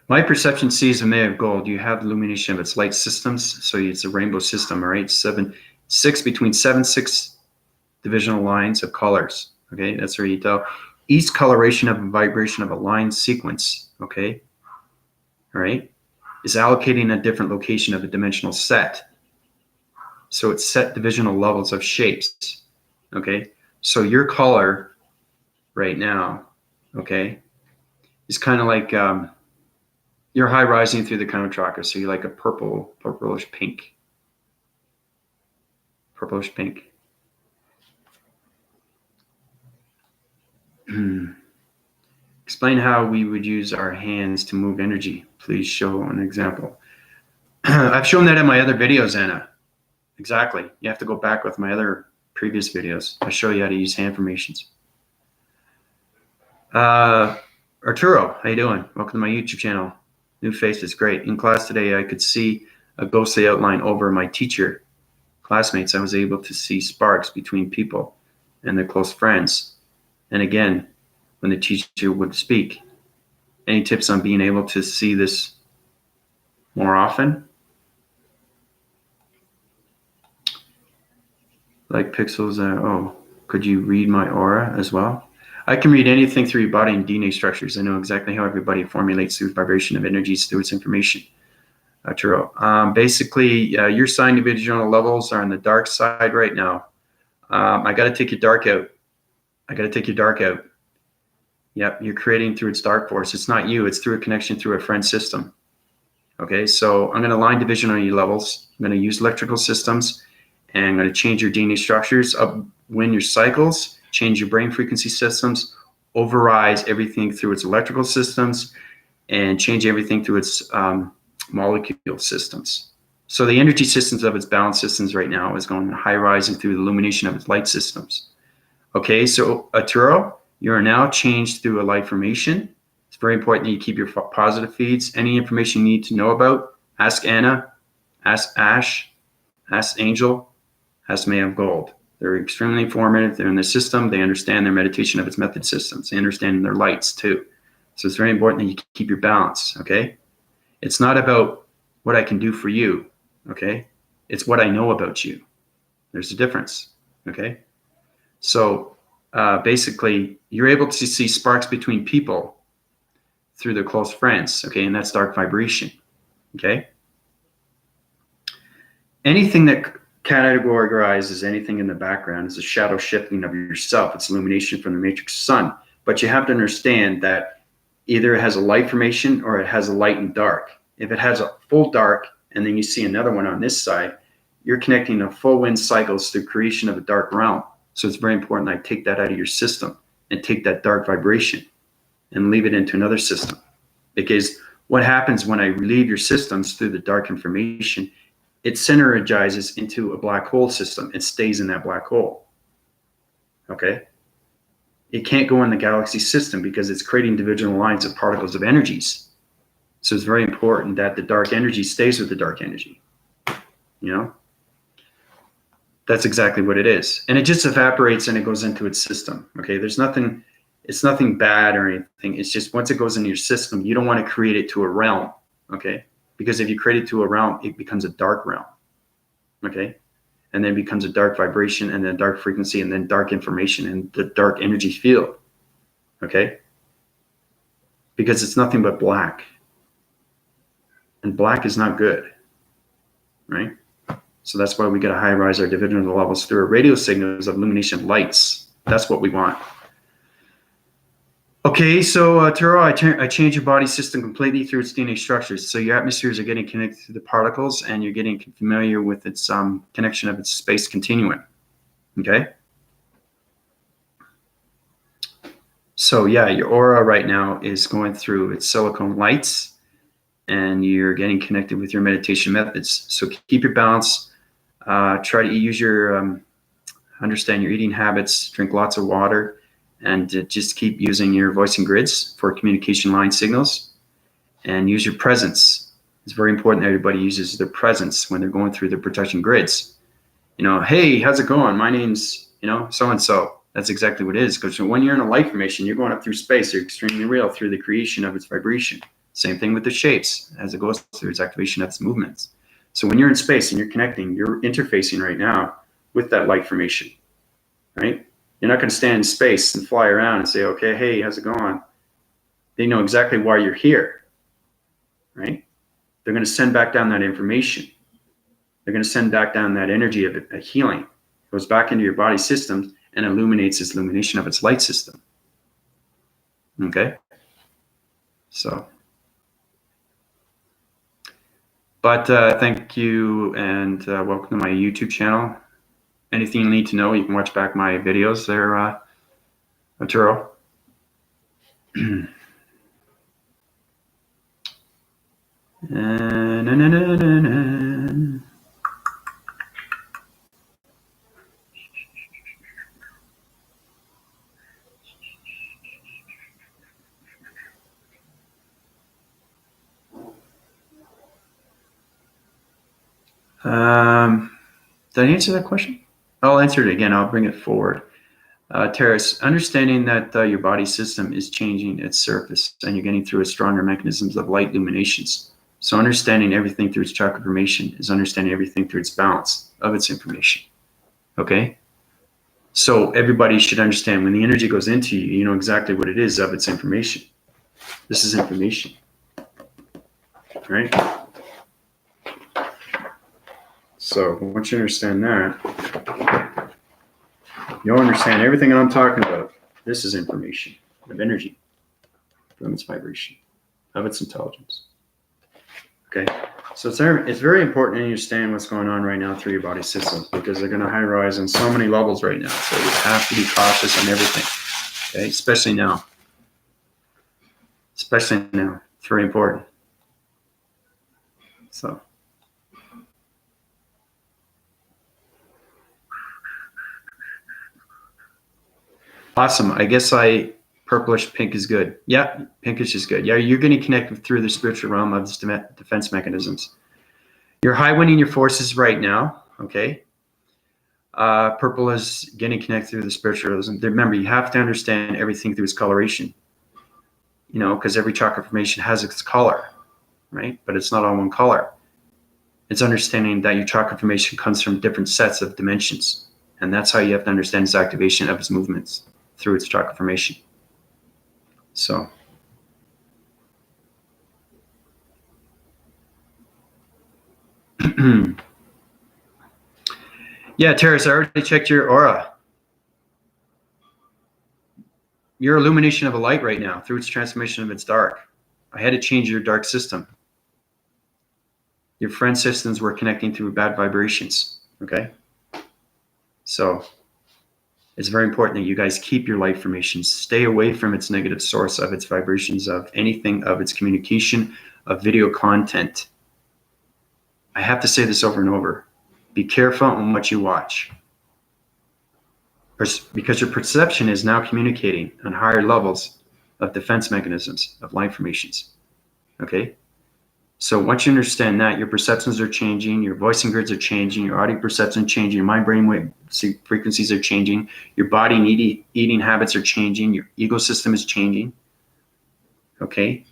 My perception sees a May of gold. You have the illumination of its light systems. So it's a rainbow system, all right? 6 between 6 divisional lines of colors. Okay, that's where you tell. Each coloration of a vibration of a line sequence, okay, all right, is allocating a different location of a dimensional set. So it's set divisional levels of shapes, okay? So your color right now, okay, is kind of like you're high rising through the crown chakra, so you're like a purplish pink. Purplish pink. Explain how we would use our hands to move energy. Please show an example. I've shown that in my other videos, Anna. Exactly. You have to go back with my other previous videos. I show you how to use hand formations. Arturo, how you doing? Welcome to my YouTube channel. New face is great. In class today, I could see a ghostly outline over my teacher. Classmates, I was able to see sparks between people and their close friends. And again, when the teacher would speak. Any tips on being able to see this more often? Like pixels, could you read my aura as well? I can read anything through your body and DNA structures. I know exactly how everybody formulates through vibration of energies through its information. True. Basically, your sign divisional levels are on the dark side right now. I got to take your dark out. Yep, you're creating through its dark force. It's not you. It's through a connection through a friend system. Okay, so I'm going to line division on your levels. I'm going to use electrical systems, and I'm going to change your DNA structures, upwind your cycles, change your brain frequency systems, override everything through its electrical systems, and change everything through its molecule systems. So the energy systems of its balance systems right now is going high rising through the illumination of its light systems. Okay, so Arturo, you are now changed through a light formation. It's very important that you keep your positive feeds. Any information you need to know about, ask Anna, ask Ash, ask Angel, ask May of Gold. They're extremely informative. They're in the system. They understand their meditation of its method systems. They understand their lights too. So it's very important that you keep your balance, okay? It's not about what I can do for you, okay? It's what I know about you. There's a difference, okay? So basically, you're able to see sparks between people through their close friends, okay? And that's dark vibration, okay? Anything that categorizes anything in the background is a shadow shifting of yourself. It's illumination from the matrix sun. But you have to understand that either it has a light formation or it has a light and dark. If it has a full dark and then you see another one on this side, you're connecting the full wind cycles through creation of a dark realm. So it's very important that I take that out of your system and take that dark vibration and leave it into another system. Because what happens when I relieve your systems through the dark information, it synergizes into a black hole system. It stays in that black hole. Okay? It can't go in the galaxy system because it's creating divisional lines of particles of energies. So it's very important that the dark energy stays with the dark energy. You know? That's exactly what it is. And it just evaporates and it goes into its system. Okay? There's nothing, it's nothing bad or anything. It's just once it goes into your system, you don't want to create it to a realm. Okay? Because if you create it to a realm, it becomes a dark realm. Okay? And then becomes a dark vibration and then dark frequency and then dark information and the dark energy field. Okay? Because it's nothing but black. And black is not good. Right? So that's why we got to high rise our divisional levels through our radio signals of illumination lights. That's what we want. Okay, so Turo, I change your body system completely through its DNA structures. So your atmospheres are getting connected to the particles and you're getting familiar with its connection of its space continuum. Okay? So yeah, your aura right now is going through its silicone lights and you're getting connected with your meditation methods. So keep your balance. Try to use your, understand your eating habits, drink lots of water, and just keep using your voicing grids for communication line signals and use your presence. It's very important that everybody uses their presence when they're going through their protection grids. You know, hey, how's it going? My name's, so-and-so. That's exactly what it is. Because when you're in a light formation, you're going up through space. You're extremely real through the creation of its vibration. Same thing with the shapes as it goes through its activation of its movements. So when you're in space and you're connecting, you're interfacing right now with that light formation, right? You're not going to stand in space and fly around and say, okay, hey, how's it going? They know exactly why you're here, right? They're going to send back down that information. They're going to send back down that energy of a healing. It goes back into your body systems and illuminates its illumination of its light system. Okay? So, but thank you and welcome to my YouTube channel. Anything you need to know, you can watch back my videos there, Arturo. Did I answer that question? I'll answer it again. I'll bring it forward. Terrace, understanding that your body system is changing its surface and you're getting through a stronger mechanisms of light illuminations. So understanding everything through its chakra formation is understanding everything through its balance of its information. Okay? So everybody should understand when the energy goes into you, you know exactly what it is of its information. This is information. Right? So once you understand that, you'll understand everything I'm talking about. This is information of energy from its vibration, of its intelligence. Okay, so it's very important to understand what's going on right now through your body systems because they're going to high rise on so many levels right now. So you have to be cautious on everything. Okay, especially now. Especially now, it's very important. So. Awesome. I guess purplish pink is good. Yeah, pinkish is good. Yeah, you're going to connect through the spiritual realm of this defense mechanisms. You're high winding your forces right now. Okay. Purple is going to connect through the spiritualism. Remember, you have to understand everything through its coloration. You know, because every chakra formation has its color, right? But it's not all one color. It's understanding that your chakra formation comes from different sets of dimensions. And that's how you have to understand its activation of its movements through its chakra formation. So. Yeah, Terrace, I already checked your aura. Your illumination of a light right now through its transformation of its dark. I had to change your dark system. Your friend systems were connecting through bad vibrations. Okay. So it's very important that you guys keep your light formations. Stay away from its negative source of its vibrations, of anything of its communication, of video content. I have to say this over and over. Be careful on what you watch. Because your perception is now communicating on higher levels of defense mechanisms, of light formations. Okay? So once you understand that, your perceptions are changing, your voicing grids are changing, your audio perception is changing, your mind brainwave frequencies are changing, your body eating habits are changing, your ego system is changing. Okay?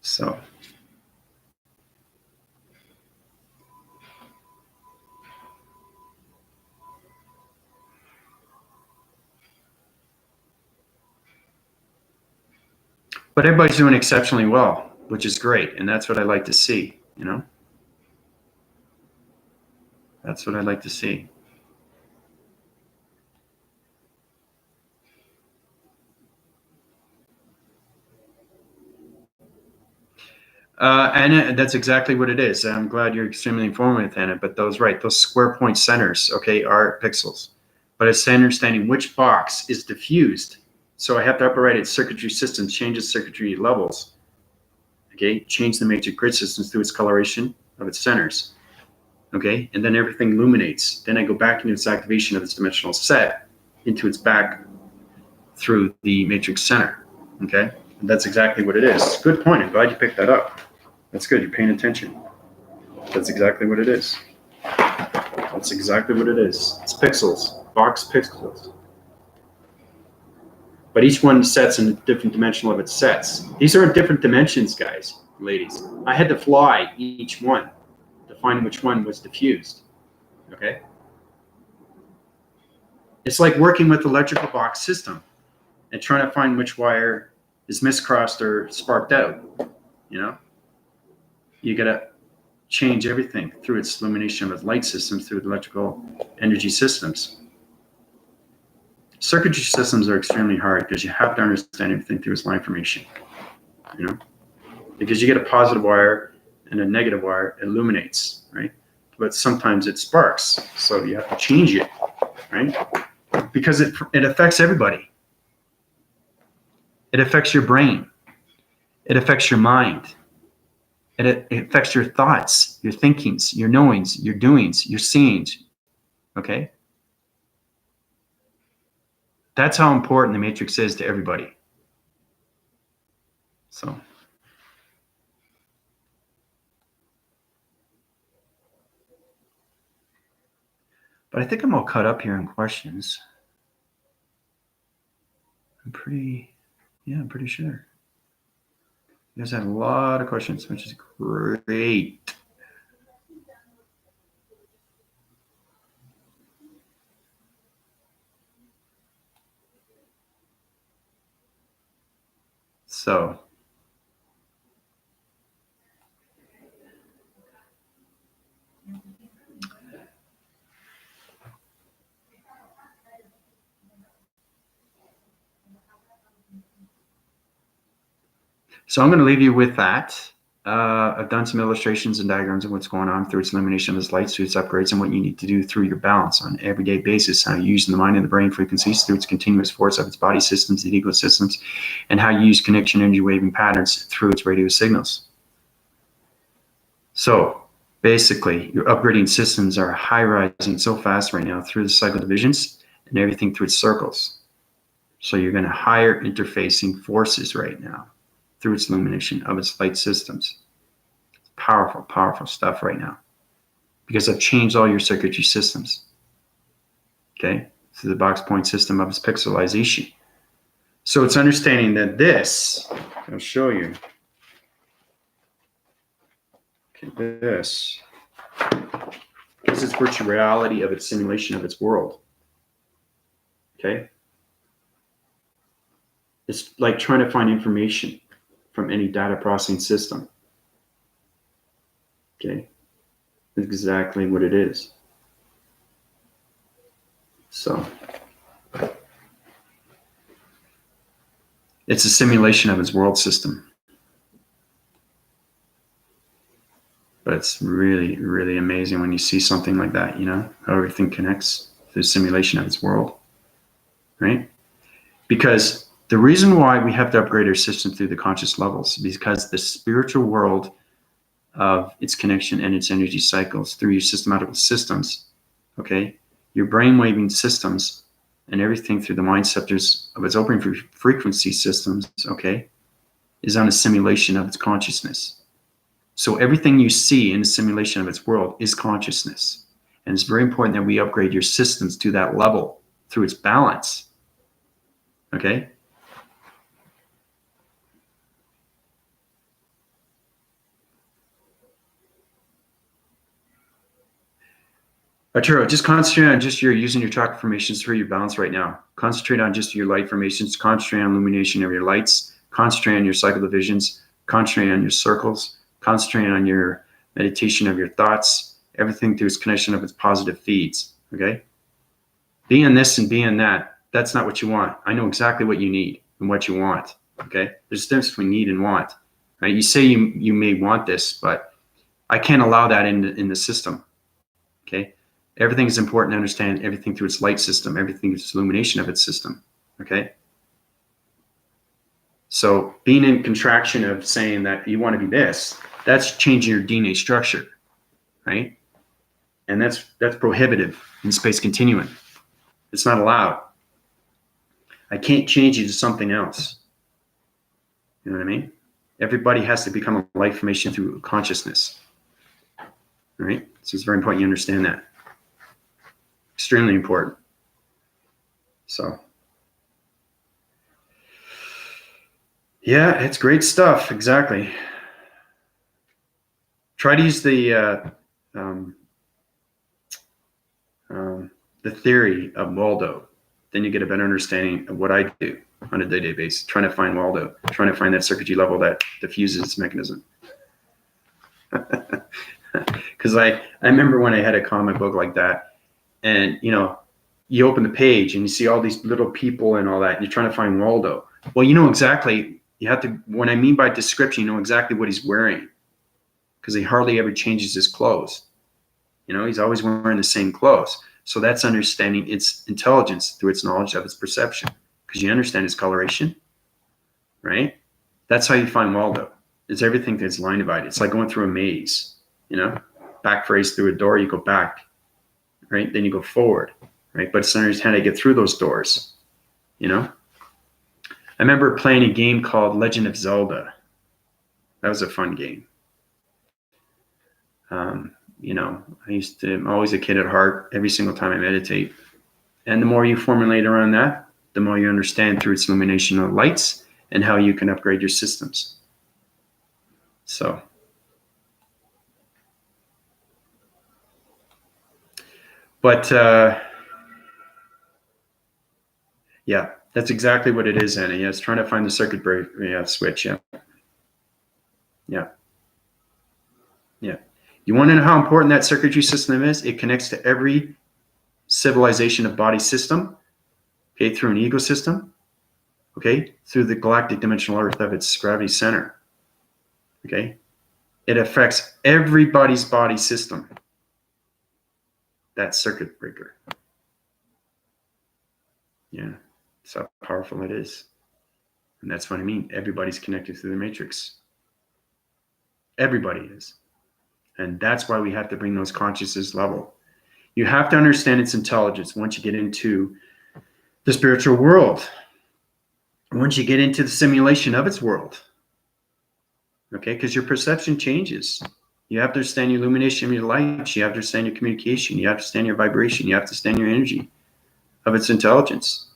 So. But everybody's doing exceptionally well, which is great. And that's what I like to see, you know? That's what I like to see. Anna, that's exactly what it is. I'm glad you're extremely informative, Anna, but those square point centers, okay, are pixels. But it's understanding which box is diffused. So I have to operate its circuitry systems, change its circuitry levels, okay, change the matrix grid systems through its coloration of its centers, okay, and then everything illuminates. Then I go back into its activation of its dimensional set into its back through the matrix center, okay? And that's exactly what it is. Good point. I'm glad you picked that up. That's good. You're paying attention. That's exactly what it is. That's exactly what it is. It's pixels, box pixels. But each one sets in a different dimensional of its sets. These are in different dimensions, guys, ladies. I had to fly each one to find which one was diffused. Okay? It's like working with the electrical box system and trying to find which wire is miscrossed or sparked out. You know? You gotta change everything through its illumination of its light systems, through the electrical energy systems. Circuitry systems are extremely hard because you have to understand everything through its line formation, you know, because you get a positive wire and a negative wire, it illuminates, right? But sometimes it sparks, so you have to change it, right? Because it affects everybody. It affects your brain. It affects your mind. It affects your thoughts, your thinkings, your knowings, your doings, your seeings, okay? That's how important the matrix is to everybody. So. But I think I'm all caught up here in questions. I'm pretty sure. You guys had a lot of questions, which is great. So, I'm going to leave you with that. I've done some illustrations and diagrams of what's going on through its elimination of its light, through its upgrades, and what you need to do through your balance on an everyday basis. How you use the mind and the brain frequencies through its continuous force of its body systems, the ego systems, and how you use connection energy waving patterns through its radio signals. So basically, your upgrading systems are high rising so fast right now through the cycle divisions and everything through its circles. So you're going to higher interfacing forces right now through its illumination of its light systems. It's powerful, powerful stuff right now, because I've changed all your circuitry systems. Okay, through the box point system of its pixelization. So it's understanding that this, I'll show you. Okay, this is its virtual reality of its simulation of its world. Okay, it's like trying to find information from any data processing system. Okay, that's exactly what it is. So it's a simulation of its world system. But it's really, really amazing when you see something like that, you know, how everything connects through the simulation of its world, right? Because the reason why we have to upgrade our system through the conscious levels is because the spiritual world of its connection and its energy cycles through your systematical systems, okay, your brainwaving systems and everything through the mind sectors of its opening frequency systems, okay, is on a simulation of its consciousness. So everything you see in the simulation of its world is consciousness. And it's very important that we upgrade your systems to that level through its balance, okay? Arturo, just concentrate on just your using your chakra formations through your balance right now. Concentrate on just your light formations. Concentrate on illumination of your lights. Concentrate on your cycle divisions. Concentrate on your circles. Concentrate on your meditation of your thoughts. Everything through its connection of its positive feeds. Okay? Be in this and be in that. That's not what you want. I know exactly what you need and what you want. Okay? There's a difference between need and want. Right? You say you may want this, but I can't allow that in the system. Okay? Everything is important to understand everything through its light system, everything through its illumination of its system, okay? So being in contraction of saying that you want to be this, that's changing your DNA structure, right? And that's prohibitive in space continuum. It's not allowed. I can't change you to something else. You know what I mean? Everybody has to become a light formation through consciousness, right? So it's very important you understand that. Extremely important. So, yeah, it's great stuff. Exactly. Try to use the theory of Waldo. Then you get a better understanding of what I do on a day-to-day basis, trying to find Waldo, trying to find that circuitry level that diffuses its mechanism. Because I remember when I had a comic book like that, and you know, you open the page and you see all these little people and all that, and you're trying to find Waldo. Well, you know exactly, you have to, when I mean by description, you know exactly what he's wearing, because he hardly ever changes his clothes. You know, he's always wearing the same clothes. So that's understanding its intelligence through its knowledge of its perception, because you understand its coloration, right? That's how you find Waldo. It's everything that's line divided. It's like going through a maze, you know, back phrase through a door, you go back, right? Then you go forward, right? But it's understanding how to get through those doors, you know? I remember playing a game called Legend of Zelda. That was a fun game. I'm always a kid at heart every single time I meditate. And the more you formulate around that, the more you understand through its illumination of lights and how you can upgrade your systems. So, but yeah, that's exactly what it is, Anna. Yeah, it's trying to find the circuit breaker switch. Yeah. Yeah. Yeah. You want to know how important that circuitry system is? It connects to every civilization of body system, okay, through an ecosystem, okay, through the galactic dimensional earth of its gravity center, okay. It affects everybody's body system, that circuit breaker. Yeah, that's how powerful it is. And that's what I mean. Everybody's connected through the matrix. Everybody is. And that's why we have to bring those consciousness level. You have to understand its intelligence once you get into the spiritual world. Once you get into the simulation of its world. Okay, because your perception changes. You have to understand your illumination of your lights. You have to understand your communication. You have to understand your vibration. You have to understand your energy of its intelligence,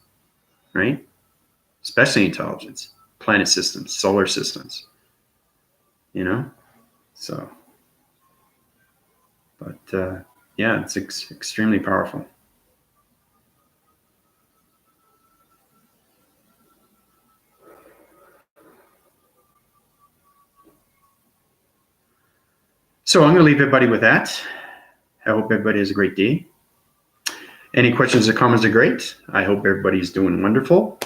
right? Especially intelligence, planet systems, solar systems, So, but yeah, it's extremely powerful. So I'm going to leave everybody with that. I hope everybody has a great day. Any questions or comments are great. I hope everybody's doing wonderful.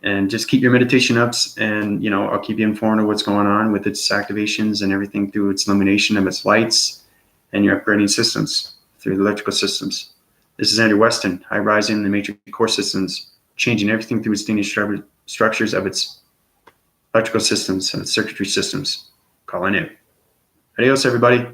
And just keep your meditation ups, and I'll keep you informed of what's going on with its activations and everything through its illumination of its lights and your upgrading systems through the electrical systems. This is Andrew Weston, High Rising, the Matrix Core Systems, changing everything through its linear structures of its electrical systems and its circuitry systems. Calling in. Adios, everybody.